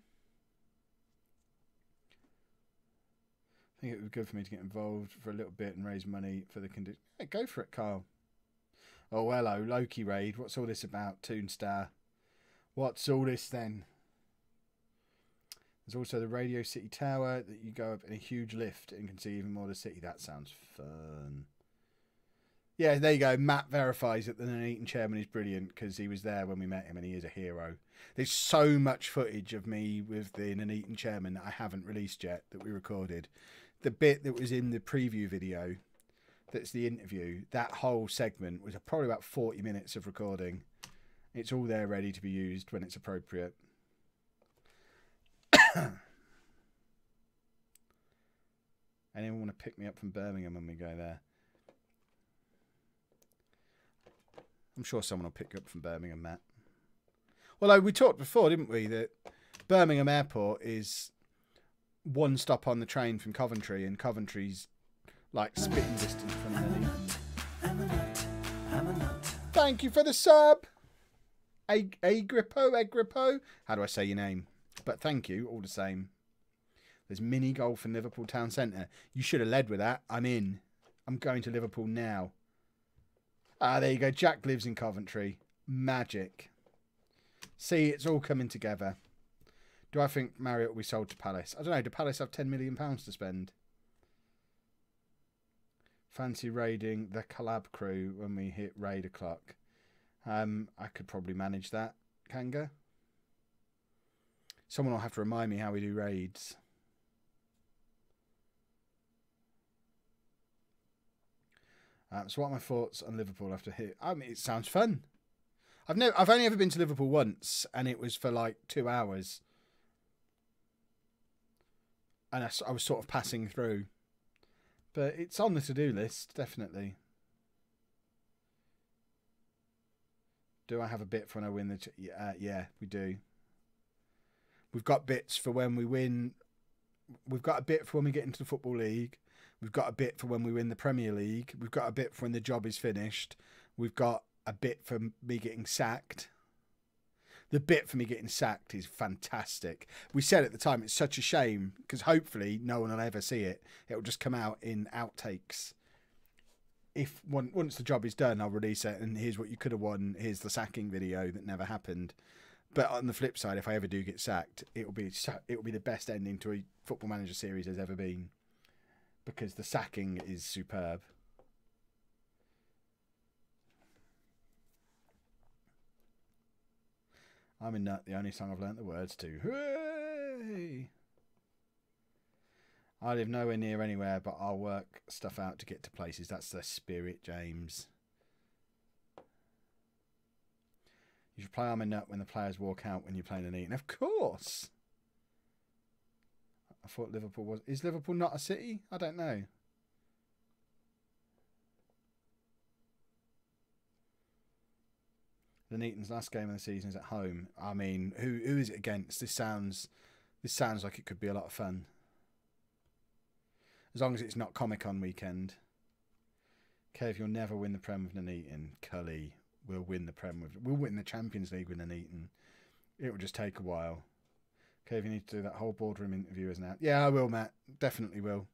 I think it would be good for me to get involved for a little bit and raise money for the condition. Yeah, go for it, Carl. Oh, hello, Loki Raid. What's all this about, Toonstar? What's all this then? There's also the Radio City Tower that you go up in a huge lift and can see even more of the city. That sounds fun. Yeah, there you go. Matt verifies that the Nuneaton chairman is brilliant because he was there when we met him and he is a hero. There's so much footage of me with the Nuneaton chairman that I haven't released yet that we recorded. The bit that was in the preview video, that's the interview, that whole segment was probably about 40 minutes of recording. It's all there ready to be used when it's appropriate. Anyone want to pick me up from Birmingham when we go there? I'm sure someone will pick you up from Birmingham, Matt. Well, we talked before, didn't we, that Birmingham Airport is one stop on the train from Coventry, and Coventry's like spitting distance from underneath. Thank you for the sub. Agrippo. How do I say your name? But thank you all the same. There's mini golf in Liverpool Town Centre. You should have led with that. I'm in. I'm going to Liverpool now. There you go. Jack lives in Coventry. Magic. See, it's all coming together. Do I think Marriott will be sold to Palace? I don't know. Do Palace have £10 million to spend? Fancy raiding the collab crew when we hit raid o'clock. I could probably manage that, Kanga. Someone will have to remind me how we do raids. So what are my thoughts on Liverpool after hit? I mean, it sounds fun. I've only ever been to Liverpool once, and it was for like 2 hours. And I was sort of passing through. But it's on the to-do list, definitely. Do I have a bit for when I win the... yeah, we do. We've got bits for when we win. We've got a bit for when we get into the Football League. We've got a bit for when we win the Premier League. We've got a bit for when the job is finished. We've got a bit for me getting sacked. The bit for me getting sacked is fantastic. We said at the time it's such a shame because hopefully no one will ever see it. It will just come out in outtakes. If once the job is done, I'll release it and here's what you could have won. Here's the sacking video that never happened. But on the flip side, if I ever do get sacked, it will be the best ending to a Football Manager series there's ever been. Because the sacking is superb. I'm in Nut, the only song I've learnt the words to. Yay! I live nowhere near anywhere, but I'll work stuff out to get to places. That's the spirit, James. You should play I'm a Nut when the players walk out when you're playing an Eton. Of course! I thought Liverpool was... Is Liverpool not a city? I don't know. The Eton's last game of the season is at home. I mean, who is it against? This sounds like it could be a lot of fun. As long as it's not Comic-Con weekend. Kev, you'll never win the Prem with Nuneaton. Cully will win the Prem with... We'll win the Champions League with Nuneaton. It will just take a while. Kev, you need to do that whole boardroom interview as an out. Yeah, I will, Matt. Definitely will.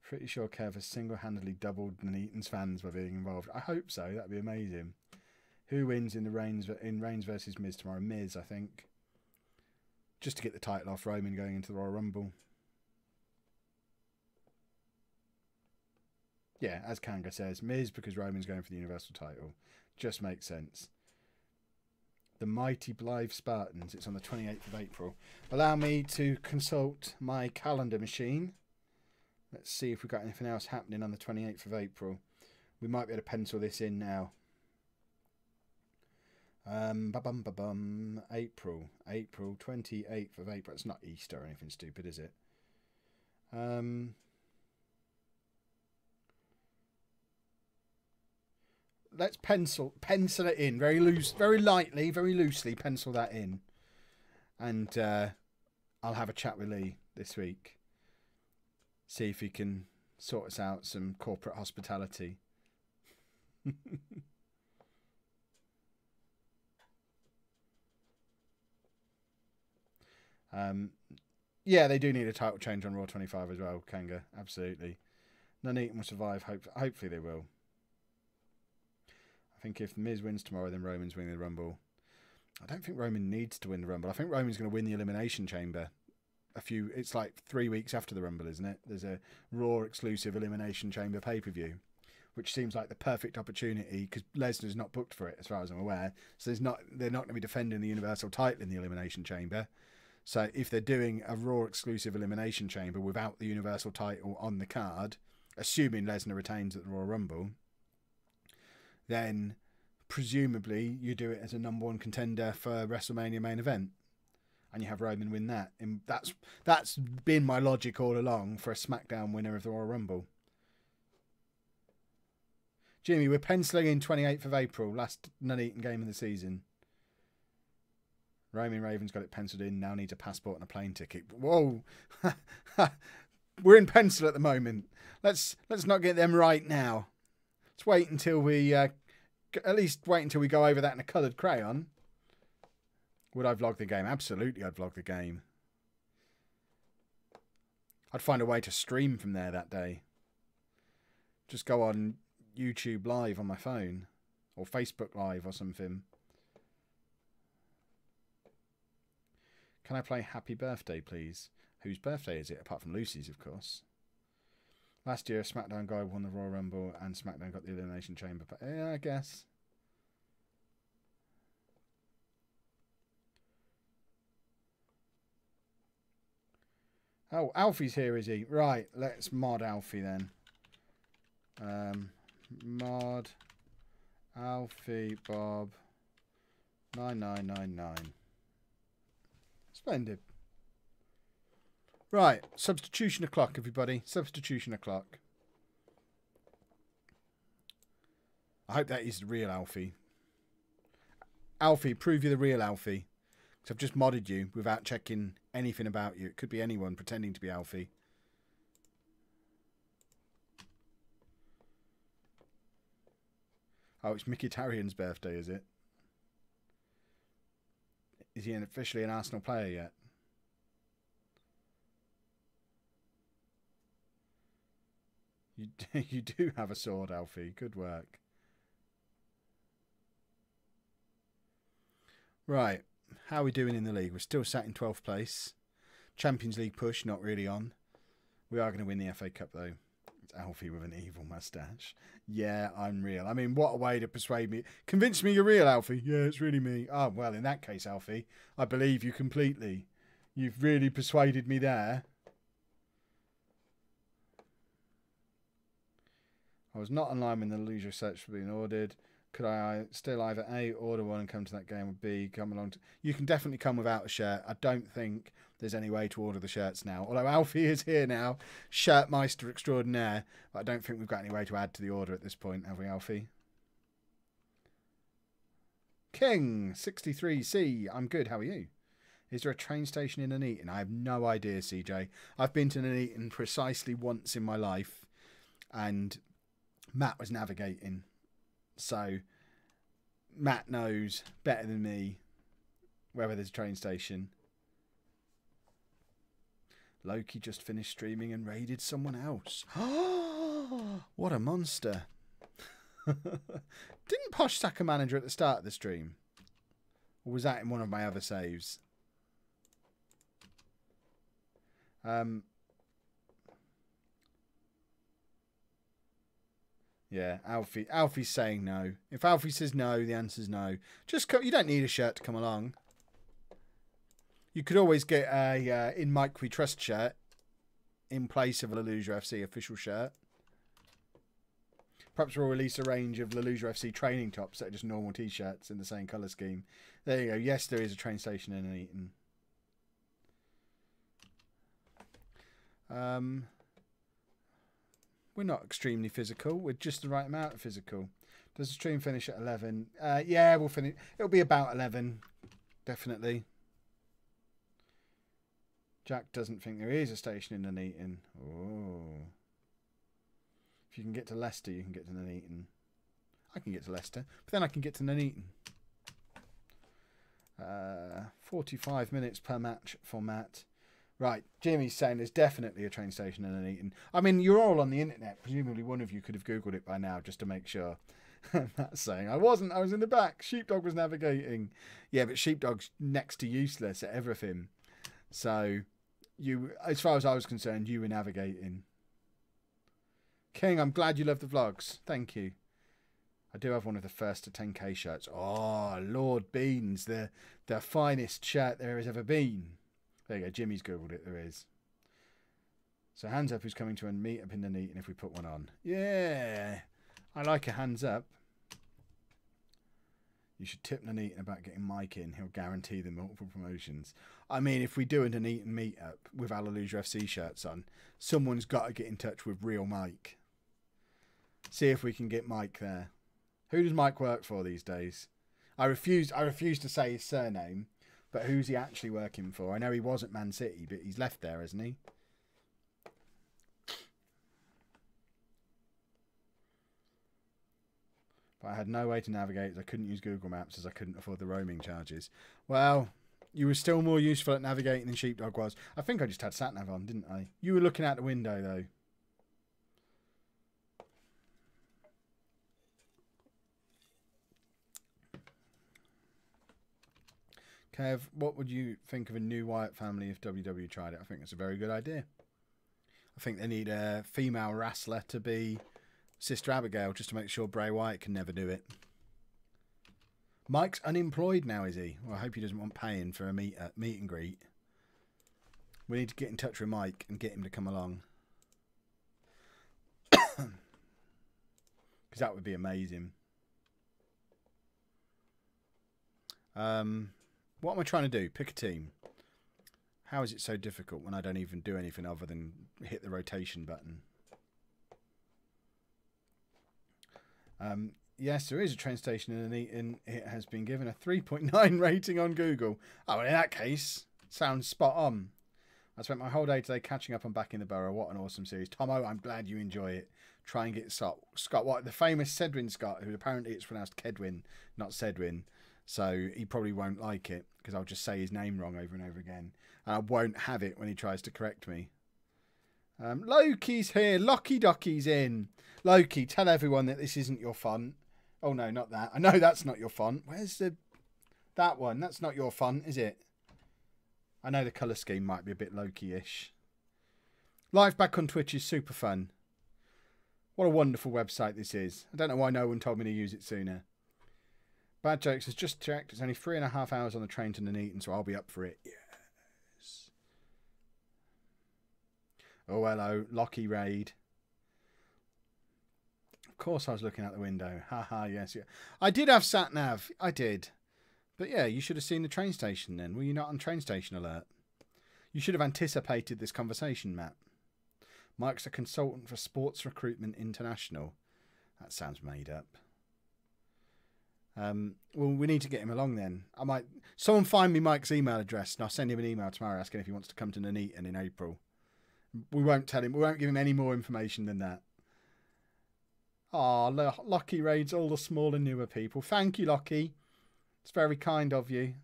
Pretty sure Kev has single-handedly doubled Nuneaton's fans by being involved. I hope so. That'd be amazing. Who wins in Reigns versus Miz tomorrow? Miz, I think. Just to get the title off Roman going into the Royal Rumble. Yeah, as Kanga says, Miz because Roman's going for the Universal title. Just makes sense. The mighty Blythe Spartans. It's on the 28th of April. Allow me to consult my calendar machine. Let's see if we've got anything else happening on the 28th of April. We might be able to pencil this in now. April 28th of April. It's not Easter or anything stupid, is it? Let's pencil it in very lightly, very loosely. Pencil that in, and I'll have a chat with Lee this week. See if he can sort us out some corporate hospitality. Yeah, they do need a title change on Raw 25 as well, Kanga. Absolutely. Nuneaton will survive. Hopefully they will. I think if Miz wins tomorrow, then Roman's winning the Rumble. I don't think Roman needs to win the Rumble. I think Roman's going to win the Elimination Chamber. It's like 3 weeks after the Rumble, isn't it? There's a Raw exclusive Elimination Chamber pay-per-view, which seems like the perfect opportunity because Lesnar's not booked for it, as far as I'm aware. So they're not going to be defending the Universal title in the Elimination Chamber. So if they're doing a Raw exclusive Elimination Chamber without the Universal title on the card, assuming Lesnar retains at the Royal Rumble, then presumably you do it as a #1 contender for WrestleMania main event, and you have Roman win that. And that's been my logic all along for a SmackDown winner of the Royal Rumble. Jimmy, we're penciling in 28th of April, last Nuneaton game of the season. Roman Raven's got it penciled in, now needs a passport and a plane ticket. Whoa! We're in pencil at the moment. Let's not get them right now. Let's wait until we, at least wait until we go over that in a coloured crayon. Would I vlog the game? Absolutely, I'd vlog the game. I'd find a way to stream from there that day. Just go on YouTube Live on my phone. Or Facebook Live or something. Can I play Happy Birthday, please? Whose birthday is it? Apart from Lucy's, of course. Last year, a SmackDown guy won the Royal Rumble and SmackDown got the Elimination Chamber. But yeah, I guess. Oh, Alfie's here, is he? Right, let's mod Alfie then. Mod Alfie Bob 9999. Splendid. Right, substitution o'clock, everybody. Substitution o'clock. I hope that is the real Alfie. Alfie, prove you're the real Alfie. Because I've just modded you without checking anything about you. It could be anyone pretending to be Alfie. Oh, it's Mkhitaryan's birthday, is it? Is he officially an Arsenal player yet? You do have a sword, Alfie. Good work. Right. How are we doing in the league? We're still sat in 12th place. Champions League push, not really on. We are going to win the FA Cup, though. It's Alfie with an evil mustache. Yeah, I'm real. I mean, what a way to persuade me. Convince me you're real, Alfie. Yeah, it's really me. Oh, well, in that case, Alfie, I believe you completely. You've really persuaded me there. I was not online when the Lollujo search was being ordered. Could I still either A, order one and come to that game, or B, come along to... You can definitely come without a shirt. I don't think there's any way to order the shirts now. Although Alfie is here now, Shirtmeister extraordinaire. But I don't think we've got any way to add to the order at this point, have we, Alfie? King, 63C. I'm good. How are you? Is there a train station in Nuneaton? I have no idea, CJ. I've been to Nuneaton precisely once in my life. And Matt was navigating. So Matt knows better than me whether there's a train station. Loki just finished streaming and raided someone else. What a monster. Didn't Posh sack a manager at the start of the stream? Or was that in one of my other saves? Yeah, Alfie's saying no. If Alfie says no, the answer's no. Just you don't need a shirt to come along. You could always get a In Mike We Trust shirt in place of a Lollujo FC official shirt. Perhaps we'll release a range of Lollujo FC training tops that are just normal t-shirts in the same colour scheme. There you go. Yes, there is a train station in Nuneaton. We're not extremely physical. We're just the right amount of physical. Does the stream finish at 11? Yeah, we'll finish. It'll be about 11. Definitely. Jack doesn't think there is a station in Nuneaton. Oh. If you can get to Leicester, you can get to Nuneaton. I can get to Leicester, but then I can get to Nuneaton. 45 minutes per match for Matt. Right, Jimmy's saying there's definitely a train station in Nuneaton. I mean, you're all on the internet. Presumably one of you could have Googled it by now just to make sure. That's saying, I wasn't. I was in the back. Sheepdog was navigating. Yeah, but Sheepdog's next to useless at everything. So, you, as far as I was concerned, you were navigating. King, I'm glad you love the vlogs. Thank you. I do have one of the first to 10k shirts. Oh, Lord Beans, the finest shirt there has ever been. There you go, Jimmy's Googled it, there is. So hands up who's coming to a meet up in the Nuneaton if we put one on. Yeah, I like a hands up. You should tip Nuneaton about getting Mike in. He'll guarantee the multiple promotions. I mean, if we do a Nuneaton meet up with our Lollujo FC shirts on, someone's got to get in touch with real Mike. See if we can get Mike there. Who does Mike work for these days? I refuse to say his surname. But who's he actually working for? I know he was at Man City, but he's left there, hasn't he? But I had no way to navigate as I couldn't use Google Maps as I couldn't afford the roaming charges. Well, you were still more useful at navigating than Sheepdog was. I think I just had sat-nav on, didn't I? You were looking out the window, though. Kev, what would you think of a new Wyatt family if WWE tried it? I think it's a very good idea. I think they need a female wrestler to be Sister Abigail just to make sure Bray Wyatt can never do it. Mike's unemployed now, is he? Well, I hope he doesn't want paying for a meet and greet. We need to get in touch with Mike and get him to come along. Because that would be amazing. What am I trying to do? Pick a team. How is it so difficult when I don't even do anything other than hit the rotation button? Yes, there is a train station in Nuneaton. It has been given a 3.9 rating on Google. Oh, in that case, sounds spot on. I spent my whole day today catching up on Back in the Borough. What an awesome series. Tomo, I'm glad you enjoy it. Try and get Scott, what, the famous Cedwin Scott, who apparently it's pronounced Kedwin, not Cedwin. So he probably won't like it because I'll just say his name wrong over and over again. And I won't have it when he tries to correct me. Loki's here. Locky Docky's in. Loki, tell everyone that this isn't your font. Oh, no, not that. I know that's not your font. Where's that one? That's not your font, is it? I know the colour scheme might be a bit Loki-ish. Live back on Twitch is super fun. What a wonderful website this is. I don't know why no one told me to use it sooner. Bad Jokes has just checked. It's only 3.5 hours on the train to Nuneaton, so I'll be up for it. Yes. Oh, hello. Lockie Raid. Of course I was looking out the window. Haha, yes. Yeah. I did have sat-nav. I did. But yeah, you should have seen the train station then. Were you not on train station alert? You should have anticipated this conversation, Matt. Mike's a consultant for Sports Recruitment International. That sounds made up. Well, we need to get him along then. Someone find me Mike's email address and I'll send him an email tomorrow asking if he wants to come to Nuneaton in April. We won't tell him. We won't give him any more information than that. Oh, Lockie raids all the small and newer people. Thank you, Lockie. It's very kind of you.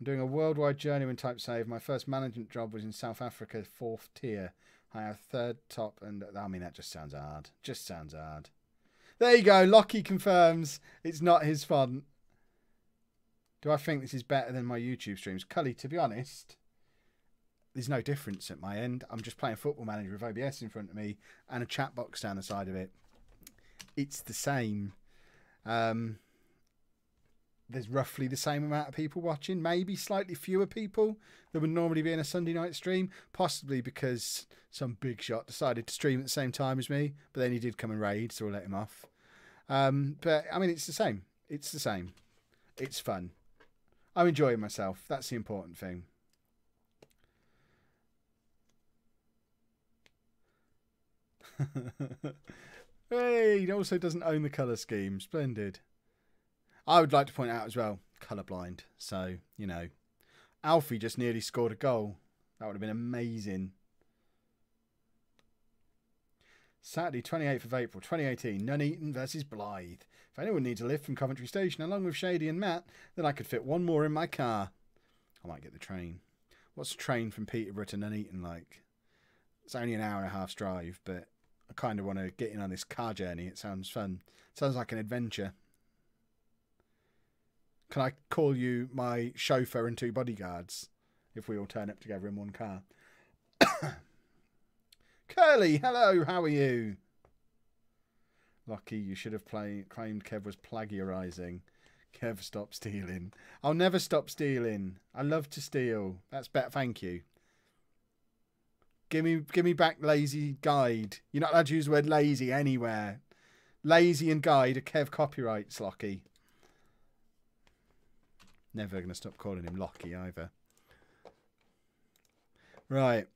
I'm doing a worldwide journeyman type save. My first management job was in South Africa, 4th tier. I have 3rd top, and I mean, that just sounds hard. Just sounds hard. There you go. Lockie confirms it's not his font. Do I think this is better than my YouTube streams? Cully, to be honest, there's no difference at my end. I'm just playing Football Manager with OBS in front of me and a chat box down the side of it. It's the same. There's roughly the same amount of people watching, maybe slightly fewer people than would normally be in a Sunday night stream, possibly because some big shot decided to stream at the same time as me, but then he did come and raid, so we'll let him off. But, I mean, it's the same. It's the same. It's fun. I'm enjoying myself. That's the important thing. Hey, he also doesn't own the colour scheme. Splendid. I would like to point out as well, colourblind. So, you know, Alfie just nearly scored a goal. That would have been amazing. Saturday, 28th of April, 2018, Nuneaton versus Blythe. If anyone needs a lift from Coventry Station along with Shady and Matt, then I could fit one more in my car. I might get the train. What's the train from Peterborough to Nuneaton like? It's only an hour and a half's drive, but I kind of want to get in on this car journey. It sounds fun. It sounds like an adventure. Can I call you my chauffeur and 2 bodyguards if we all turn up together in one car? Curly, hello, how are you? Lucky, you should have claimed Kev was plagiarising. Kev, stop stealing. I'll never stop stealing. I love to steal. That's better. Thank you. Give me back lazy guide. You're not allowed to use the word lazy anywhere. Lazy and guide are Kev copyrights, Lockie. Never going to stop calling him Lockie either. Right.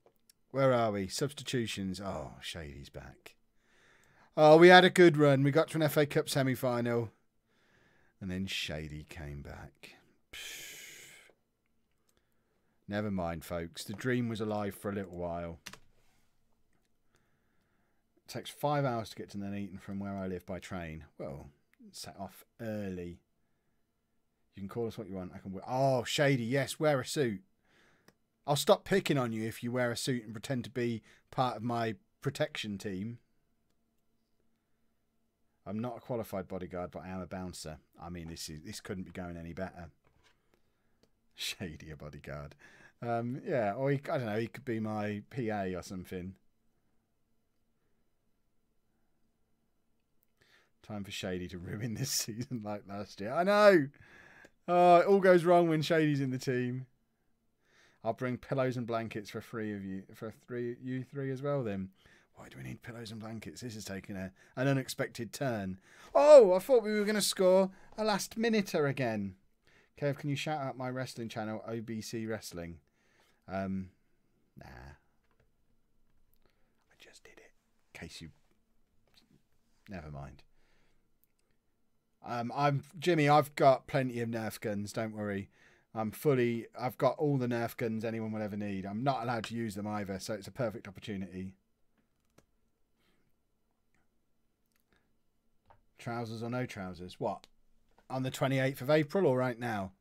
Where are we? Substitutions. Oh, Shady's back. Oh, we had a good run. We got to an FA Cup semi-final. And then Shady came back. Pfft. Never mind, folks. The dream was alive for a little while. It takes 5 hours to get to Nuneaton from where I live by train. Well, set off early. You can call us what you want. I can. Oh, Shady, yes, wear a suit. I'll stop picking on you if you wear a suit and pretend to be part of my protection team. I'm not a qualified bodyguard, but I am a bouncer. I mean, this couldn't be going any better. Shady, a bodyguard. Yeah, or I don't know, he could be my PA or something. Time for Shady to ruin this season like last year. I know! Oh, it all goes wrong when Shady's in the team. I'll bring pillows and blankets for 3 of you. For you three as well then. Why do we need pillows and blankets? This is taking an unexpected turn. Oh, I thought we were going to score a last minuter again. Kev, can you shout out my wrestling channel, OBC Wrestling? Nah. I just did it. In case you... Never mind. Jimmy, I've got plenty of Nerf guns, don't worry. I've got all the Nerf guns anyone will ever need. I'm not allowed to use them either, so it's a perfect opportunity. Trousers or no trousers? What? On the 28th of April or right now?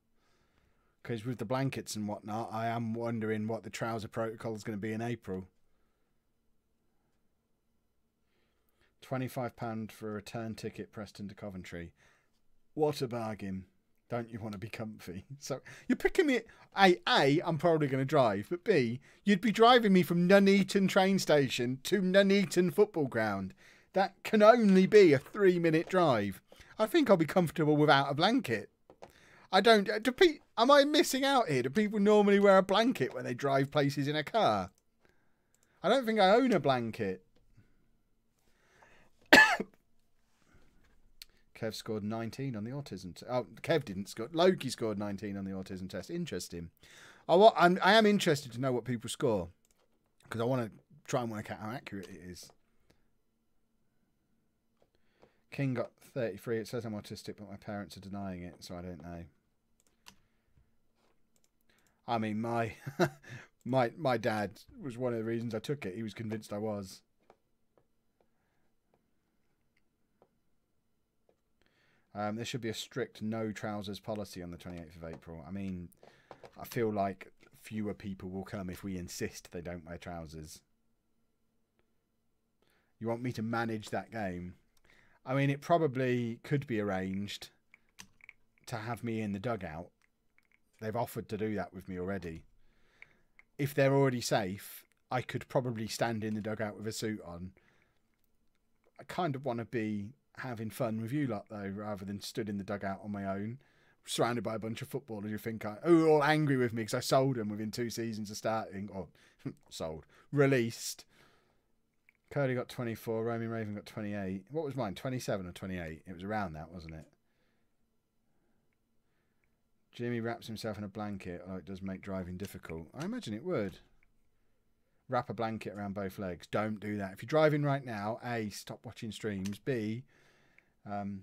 Because with the blankets and whatnot, I am wondering what the trouser protocol is going to be in April. £25 for a return ticket, Preston to Coventry. What a bargain. Don't you want to be comfy? So you're picking me. A, I'm probably going to drive, but B, you'd be driving me from Nuneaton train station to Nuneaton football ground. That can only be a 3-minute drive. I think I'll be comfortable without a blanket. I don't. Am I missing out here? Do people normally wear a blanket when they drive places in a car? I don't think I own a blanket. Kev scored 19 on the autism test. Oh, Kev didn't score. Loki scored 19 on the autism test. Interesting. I am interested to know what people score, because I want to try and work out how accurate it is. King got 33. It says I'm autistic, but my parents are denying it, so I don't know. I mean, my dad was one of the reasons I took it. He was convinced I was. There should be a strict no trousers policy on the 28th of April. I mean, I feel like fewer people will come if we insist they don't wear trousers. You want me to manage that game? I mean, it probably could be arranged to have me in the dugout. They've offered to do that with me already. If they're already safe, I could probably stand in the dugout with a suit on. I kind of want to be having fun with you lot, though, rather than stood in the dugout on my own, surrounded by a bunch of footballers who think who are all angry with me because I sold them within 2 seasons of starting. Or released. Cody got 24. Roman Raven got 28. What was mine? 27 or 28? It was around that, wasn't it? Jimmy wraps himself in a blanket. Oh, it does make driving difficult. I imagine it would. Wrap a blanket around both legs. Don't do that. If you're driving right now, A, stop watching streams. B, don't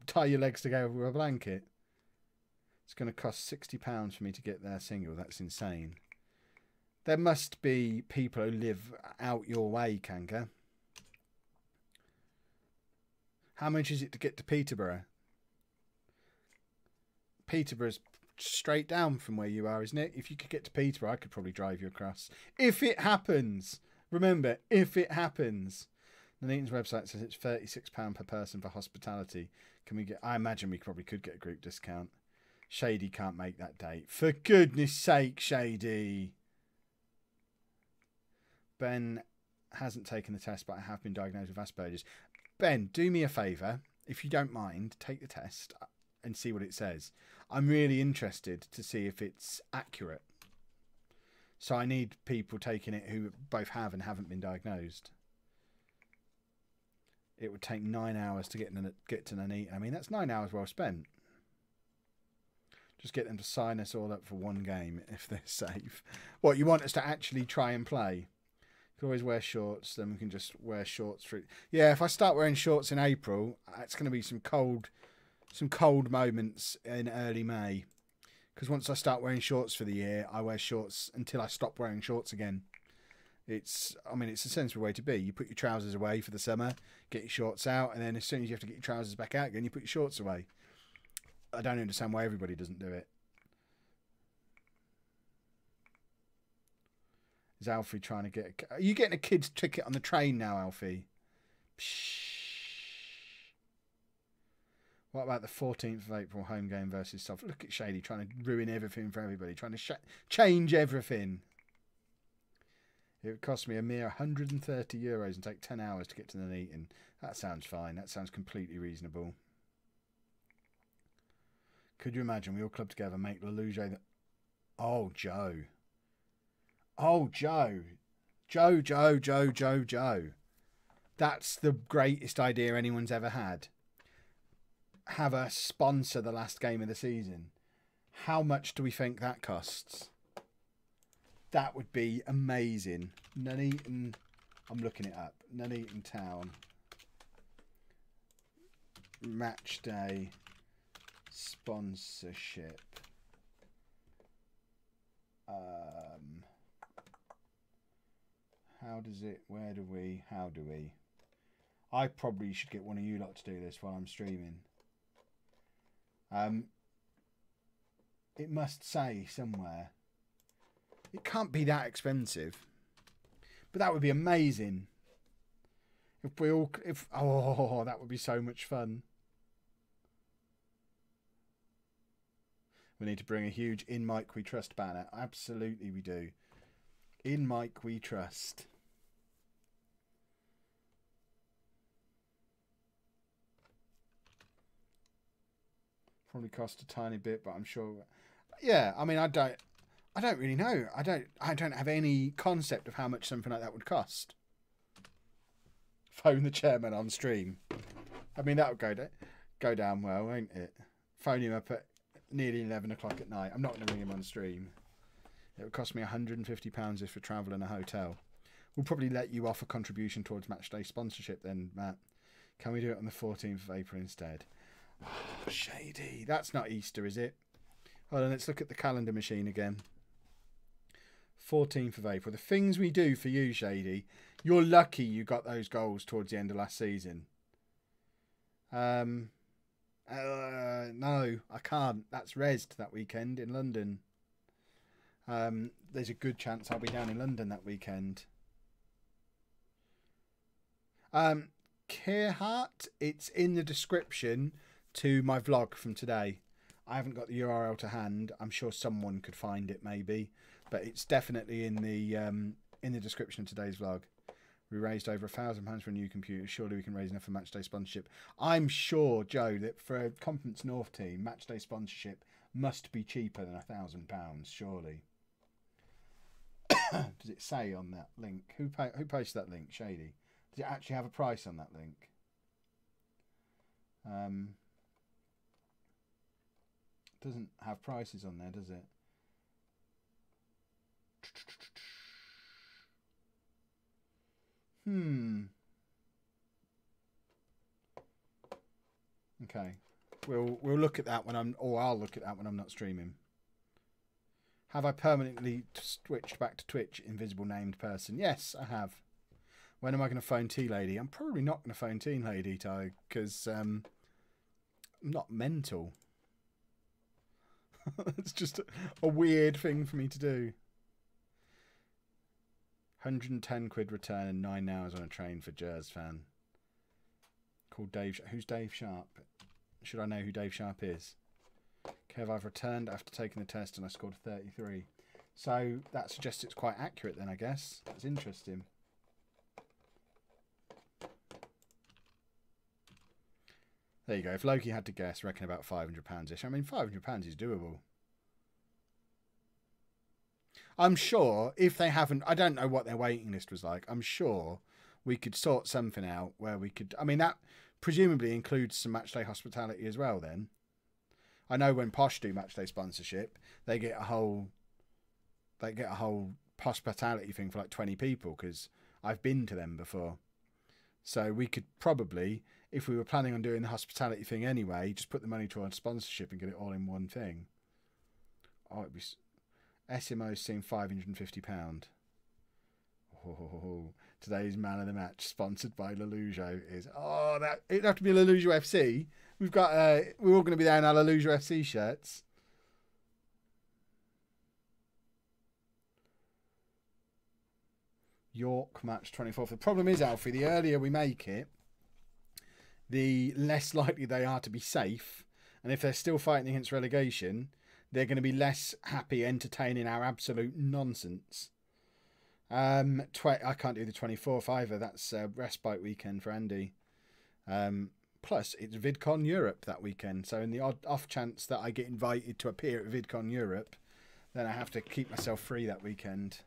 tie your legs together with a blanket. It's going to cost £60 for me to get there single. That's insane. There must be people who live out your way, Kanka. How much is it to get to Peterborough? Peterborough's straight down from where you are, isn't it? If you could get to Peterborough, I could probably drive you across. If it happens. Remember, if it happens. The Nuneaton's website says it's £36 per person for hospitality. Can we get... I imagine we probably could get a group discount. Shady can't make that date. For goodness sake, Shady. Ben hasn't taken the test, but I have been diagnosed with Asperger's. Ben, do me a favour. If you don't mind, take the test and see what it says. I'm really interested to see if it's accurate. So I need people taking it who both have and haven't been diagnosed. It would take 9 hours to get to Nuneaton. I mean, that's 9 hours well spent. Just get them to sign us all up for one game if they're safe. What, you want us to actually try and play? You can always wear shorts, then we can just wear shorts through. Yeah, if I start wearing shorts in April, it's going to be some cold moments in early May. Because once I start wearing shorts for the year, I wear shorts until I stop wearing shorts again. It's a sensible way to be. You put your trousers away for the summer, get your shorts out, and then as soon as you have to get your trousers back out again, you put your shorts away. I don't understand why everybody doesn't do it. Is Alfie trying to get... Are you getting a kid's ticket on the train now, Alfie? Psh. What about the 14th of April home game versus South? Look at Shady trying to ruin everything for everybody. Trying to change everything. It would cost me a mere €130 and take 10 hours to get to Nuneaton. That sounds fine. That sounds completely reasonable. Could you imagine we all club together, make Lollujo... Oh, Joe. Oh, Joe. Joe. That's the greatest idea anyone's ever had. Have us sponsor the last game of the season. How much do we think that costs? That would be amazing. Nuneaton... I'm looking it up. Nuneaton Town. Match day... sponsorship. How does it... How do we... I probably should get one of you lot to do this while I'm streaming. It must say somewhere. It can't be that expensive. But that would be amazing. If we all... oh, that would be so much fun. We need to bring a huge "In Mike We Trust" banner. Absolutely, we do. In Mike We Trust. Probably cost a tiny bit, but I'm sure. Yeah, I mean, I don't really know. I don't have any concept of how much something like that would cost. Phone the chairman on stream. I mean, that would go down well, won't it? Phone him up at nearly 11 o'clock at night. I'm not going to ring him on stream. It would cost me £150 if for travel and a hotel. We'll probably let you off a contribution towards matchday sponsorship then, Matt. Can we do it on the 14th of April instead? Oh, shady. That's not Easter, is it? Hold on, let's look at the calendar machine again. 14th of April. The things we do for you, Shady. You're lucky you got those goals towards the end of last season. No, I can't. That's Resd that weekend in London. There's a good chance I'll be down in London that weekend. Kearhart, it's in the description to my vlog from today. I haven't got the URL to hand. I'm sure someone could find it maybe, but it's definitely in the description of today's vlog. We raised over £1,000 for a new computer. Surely we can raise enough for matchday sponsorship. I'm sure, Joe, that for a Conference North team, matchday sponsorship must be cheaper than £1,000. Surely. Does it say on that link? Who posted that link? Shady. Does it actually have a price on that link? Doesn't have prices on there, does it? Okay. We'll look at that when I'll look at that when I'm not streaming. Have I permanently switched back to Twitch, invisible named person? Yes, I have. When am I going to phone Tea Lady? I'm probably not going to phone Tea Lady, Ty, because I'm not mental. It's just a weird thing for me to do. 110 quid return and 9 hours on a train for Jers fan. Called Dave. Who's Dave Sharp? Should I know who Dave Sharp is? Kev, I've returned after taking the test and I scored 33. So that suggests it's quite accurate then, I guess. That's interesting. There you go. If Loki had to guess, reckon about £500-ish. I mean, £500 is doable. I'm sure if they haven't, I don't know what their waiting list was like. I'm sure we could sort something out where we could, I mean, that presumably includes some matchday hospitality as well then. I know when Posh do matchday sponsorship, they get a whole hospitality thing for like 20 people because I've been to them before. So we could probably, if we were planning on doing the hospitality thing anyway, just put the money towards sponsorship and get it all in one thing. Oh, it'd be... SMO's seen £550. Oh, today's man of the match, sponsored by Lollujo, is that it'd have to be Lollujo FC. We've got we're all going to be there in our Lollujo FC shirts. York match 24th. The problem is, Alfie, the earlier we make it, the less likely they are to be safe. And if they're still fighting against relegation, they're going to be less happy entertaining our absolute nonsense. I can't do the 24th either. That's respite weekend for Andy. Plus, it's VidCon Europe that weekend. So in the off chance that I get invited to appear at VidCon Europe, then I have to keep myself free that weekend.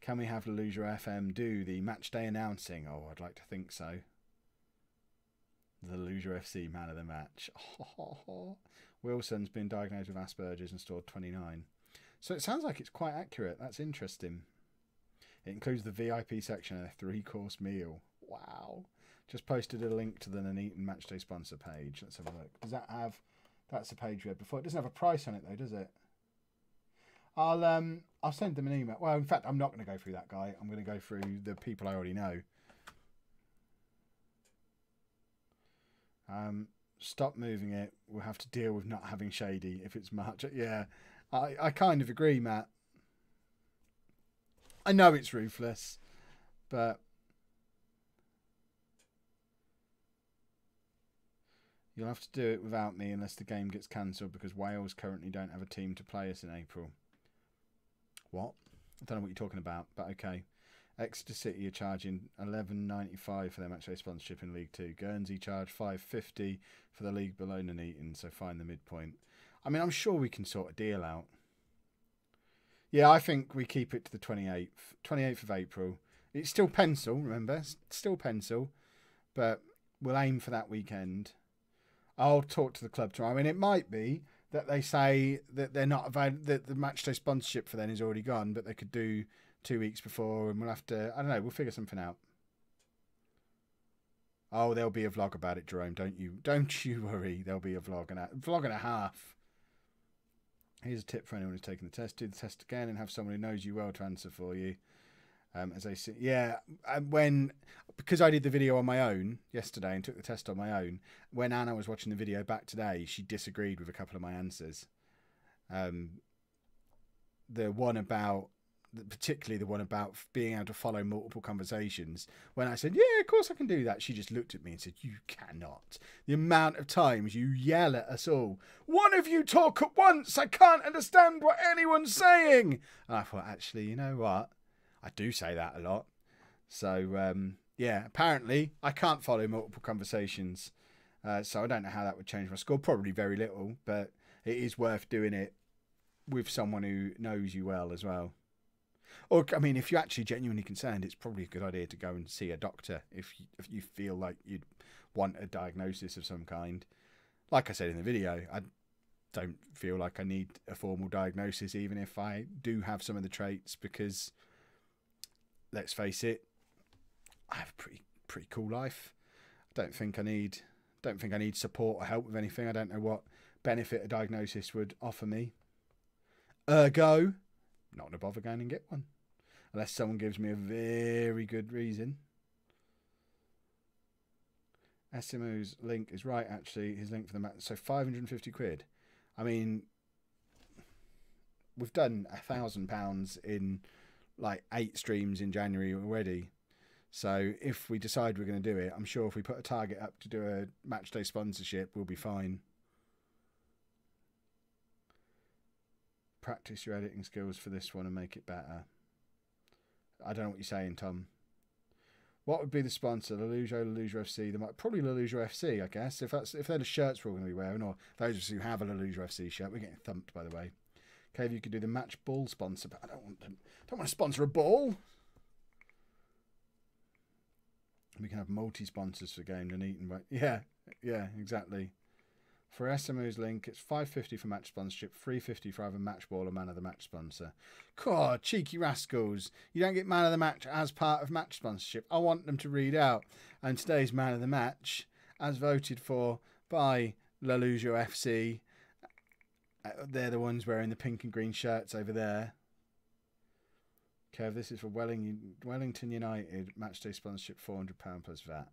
Can we have Lollujo FM do the match day announcing? Oh, I'd like to think so. The Lollujo FC man of the match. Wilson's been diagnosed with Asperger's and scored 29. So it sounds like it's quite accurate. That's interesting. It includes the VIP section and a 3-course meal. Wow. Just posted a link to the Nuneaton Matchday sponsor page. Let's have a look. Does that have... That's the page we had before. It doesn't have a price on it though, does it? I'll send them an email. Well, in fact, I'm not going to go through that guy. I'm going to go through the people I already know. Stop moving it. We'll have to deal with not having Shady if it's March. Yeah, I kind of agree, Matt. I know it's ruthless, but You'll have to do it without me unless the game gets cancelled because Wales currently don't have a team to play us in April. What? I don't know what you're talking about, but okay. Exeter City are charging $11.95 for their matchday sponsorship in League 2. Guernsey charge $5.50 for the league below Nuneaton, so find the midpoint. I mean, I'm sure we can sort a deal out. Yeah, I think we keep it to the 28th. 28th of April. It's still pencil, remember? It's still pencil. But we'll aim for that weekend. I'll talk to the club tomorrow. I mean, it might be that they say that they're not available, that the matchday sponsorship for then is already gone, but they could do 2 weeks before, and we'll have to, I don't know, we'll figure something out. Oh, there'll be a vlog about it, Jerome. Don't you worry. There'll be a vlog and a half. Here's a tip for anyone who's taken the test. Do the test again and have someone who knows you well to answer for you. As I say, yeah, because I did the video on my own yesterday and took the test on my own, when Anna was watching the video back today, she disagreed with a couple of my answers. The one about, particularly the one about being able to follow multiple conversations. When I said, yeah, of course I can do that, she just looked at me and said, you cannot. The amount of times you yell at us all, one of you talk at once, I can't understand what anyone's saying. And I thought, actually, you know what? I do say that a lot. So, yeah, apparently I can't follow multiple conversations. So I don't know how that would change my score. Probably very little, but it is worth doing it with someone who knows you well as well. Or, I mean, if you're actually genuinely concerned, it's probably a good idea to go and see a doctor if you feel like you'd want a diagnosis of some kind. Like I said in the video, I don't feel like I need a formal diagnosis, even if I do have some of the traits, because let's face it, I have a pretty cool life. I don't think I need support or help with anything. I don't know what benefit a diagnosis would offer me. Ergo, not going to bother going and get one. Unless someone gives me a very good reason. SMO's link is right, actually. His link for the match. So 550 quid. I mean, we've done £1,000 in like 8 streams in January already. So if we decide we're going to do it, I'm sure if we put a target up to do a matchday sponsorship, we'll be fine. Practice your editing skills for this one and make it better. I don't know what you're saying, Tom. What would be the sponsor? Lollujo, Lollujo FC. Probably Lollujo FC, I guess. If they're the shirts we're all going to be wearing, or those of us who have a Lollujo FC shirt. We're getting thumped, by the way. Okay, if you could do the match ball sponsor, but I don't want to sponsor a ball. We can have multi-sponsors for game and eating. Yeah, exactly. For SMO's link, it's $5.50 for match sponsorship, $3.50 for either match ball or man of the match sponsor. God, cheeky rascals. You don't get man of the match as part of match sponsorship. I want them to read out. And today's man of the match, as voted for by Lollujo FC, they're the ones wearing the pink and green shirts over there. Kev, this is for Wellington United, matchday sponsorship, £400 plus VAT.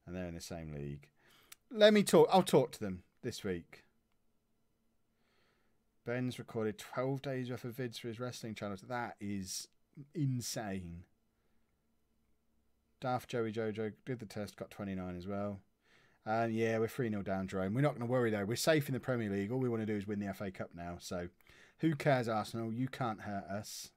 And they're in the same league. Let me talk. I'll talk to them this week. Ben's recorded 12 days worth of vids for his wrestling channel. That is insane. Daft Joey Jojo did the test, got 29 as well. And yeah, we're 3-0 down, Jerome. We're not going to worry though. We're safe in the Premier League. All we want to do is win the FA Cup now. So who cares, Arsenal? You can't hurt us.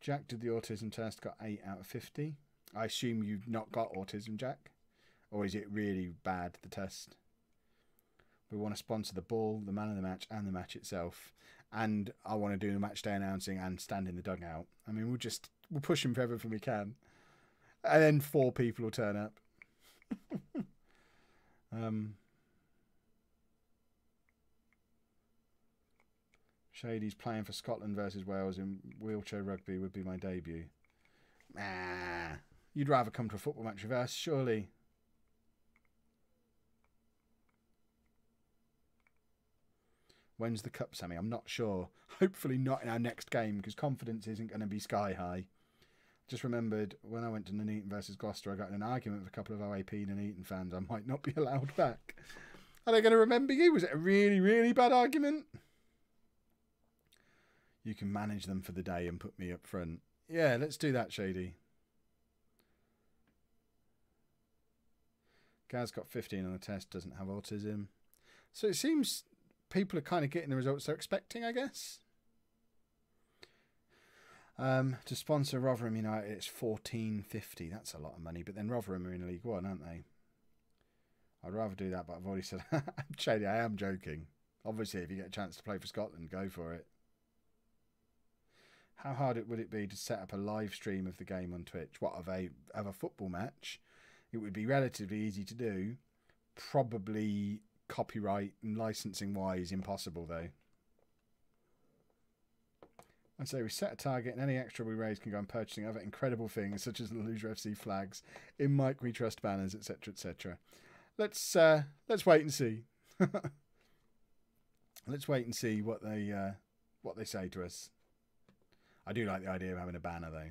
Jack did the autism test, got 8 out of 50. I assume you've not got autism, Jack? Or is it really bad, the test? We want to sponsor the ball, the man of the match, and the match itself. And I want to do the match day announcing and stand in the dugout. I mean, we'll push him for everything we can. And then 4 people will turn up. Shady's playing for Scotland versus Wales in wheelchair rugby would be my debut. You'd rather come to a football match with us, surely. When's the cup semi? I'm not sure. Hopefully not in our next game, because confidence isn't going to be sky high. Just remembered when I went to Nuneaton versus Gloucester, I got in an argument with a couple of OAP Nuneaton fans. I might not be allowed back. Are they going to remember you? Was it a really, really bad argument? You can manage them for the day and put me up front. Yeah, let's do that, Shady. Gaz got 15 on the test, doesn't have autism. So it seems people are kind of getting the results they're expecting, I guess. To sponsor Rotherham United, it's $14.50. That's a lot of money. But then Rotherham are in League One, aren't they? I'd rather do that, but I've already said, Shady, I am joking. Obviously, if you get a chance to play for Scotland, go for it. How hard would it be to set up a live stream of the game on Twitch? What, of a football match? It would be relatively easy to do. Probably copyright and licensing wise impossible, though. I say we set a target and any extra we raise can go on purchasing other incredible things such as the Lollujo FC flags, in Mike We Trust banners, etc., etc. Let's wait and see. Let's wait and see what they say to us. I do like the idea of having a banner though.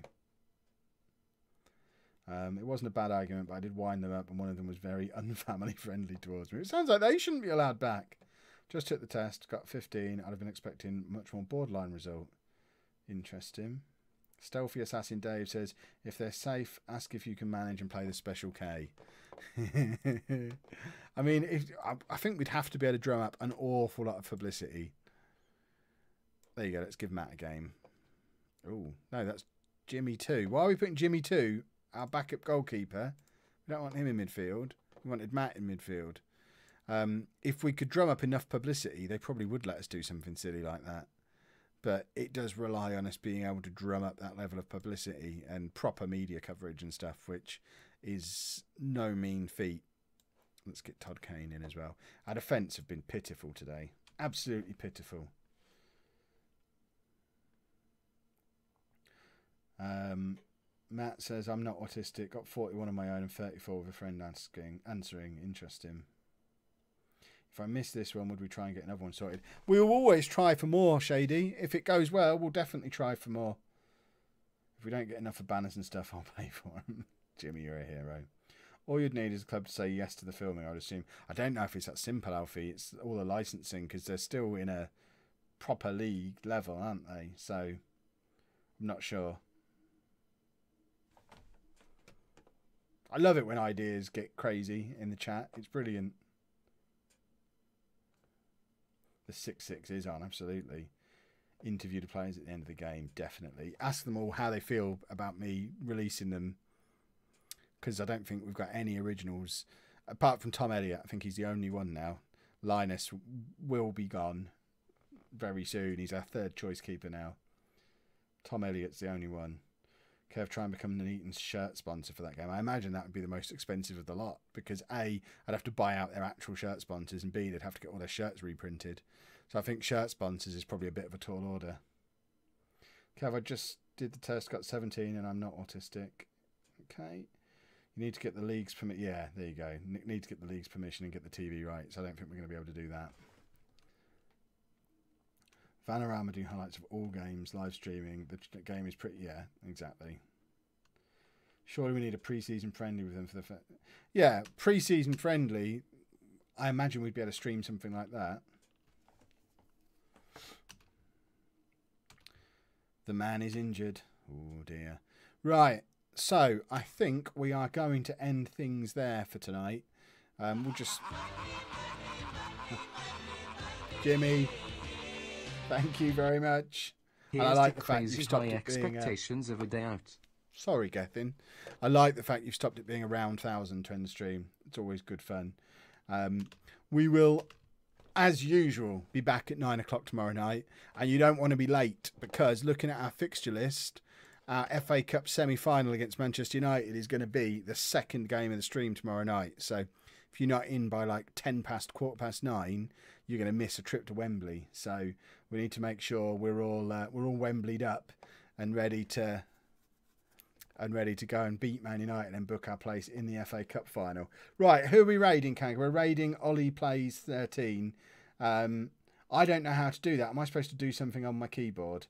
It wasn't a bad argument, but I did wind them up, and one of them was very unfamily friendly towards me. It sounds like they shouldn't be allowed back. Just took the test, got 15. I'd have been expecting a much more borderline result. Interesting. Stealthy Assassin Dave says, if they're safe, ask if you can manage and play the Special K. I mean, I think we'd have to be able to drum up an awful lot of publicity. There you go. Let's give Matt a game. Oh, no, that's Jimmy 2. Why are we putting Jimmy 2, our backup goalkeeper? We don't want him in midfield. We wanted Matt in midfield. If we could drum up enough publicity, they probably would let us do something silly like that. But it does rely on us being able to drum up that level of publicity and proper media coverage and stuff, which is no mean feat. Let's get Todd Kane in as well. Our defence have been pitiful today. Absolutely pitiful. Matt says, I'm not autistic. Got 41 on my own and 34 with a friend answering. Interesting. If I miss this one, would we try and get another one sorted? We will always try for more, Shady. If it goes well, we'll definitely try for more. If we don't get enough of banners and stuff, I'll pay for them. Jimmy, you're a hero. All you'd need is a club to say yes to the filming, I would assume. I don't know if it's that simple, Alfie. It's all the licensing, because they're still in a proper league level, aren't they? So, I'm not sure. I love it when ideas get crazy in the chat. It's brilliant. The 6-6 is on, absolutely. Interview the players at the end of the game, definitely. Ask them all how they feel about me releasing them, because I don't think we've got any originals. Apart from Tom Elliott, I think he's the only one now. Linus will be gone very soon. He's our third choice keeper now. Tom Elliott's the only one. Kev, try and become an Eaton's shirt sponsor for that game. I imagine that would be the most expensive of the lot, because A, I'd have to buy out their actual shirt sponsors, and B, they'd have to get all their shirts reprinted. So I think shirt sponsors is probably a bit of a tall order. Kev, I just did the test, got 17, and I'm not autistic. Okay. You need to get the league's permission. Yeah, there you go. Need to get the league's permission and get the TV rights. I don't think we're going to be able to do that. Vanarama doing highlights of all games, live streaming. The game is pretty... Yeah, exactly. Surely we need a pre-season friendly with them for the... Yeah, pre-season friendly. I imagine we'd be able to stream something like that. The man is injured. Oh, dear. Right. So, I think we are going to end things there for tonight. We'll just... Jimmy... Thank you very much. Here's and I like the the fact crazy you've stopped high it being expectations of a day out. Sorry, Gethin. I like the fact you've stopped it being around 1,000 to end the stream. It's always good fun. We will, as usual, be back at 9 o'clock tomorrow night. And you don't want to be late, because looking at our fixture list, our FA Cup semi-final against Manchester United is going to be the second game of the stream tomorrow night. So if you're not in by like 10 past, 9:15, you're going to miss a trip to Wembley. So we need to make sure we're all Wembleyed up and ready to go and beat Man United and book our place in the FA Cup final. Right, who are we raiding, Kang? We're raiding Ollie Plays 13. I don't know how to do that. Am I supposed to do something on my keyboard?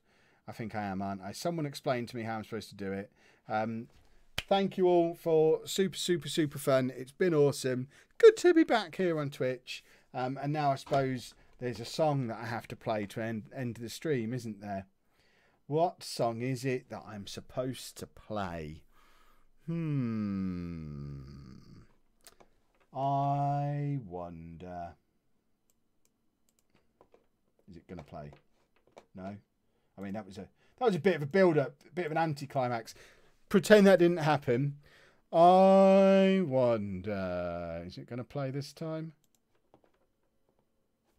I think I am, aren't I? Someone explain to me how I'm supposed to do it. Thank you all for super fun. It's been awesome. Good to be back here on Twitch. And now I suppose there's a song that I have to play to end the stream, isn't there? What song is it that I'm supposed to play? I wonder. Is it going to play? No. I mean, that was a bit of a build-up, a bit of an anticlimax. Pretend that didn't happen. I wonder. Is it going to play this time?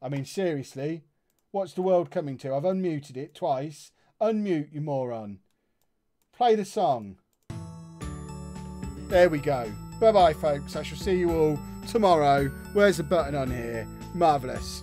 I mean, seriously, what's the world coming to? I've unmuted it twice. Unmute, you moron. Play the song. There we go. Bye-bye, folks. I shall see you all tomorrow. Where's the button on here? Marvellous.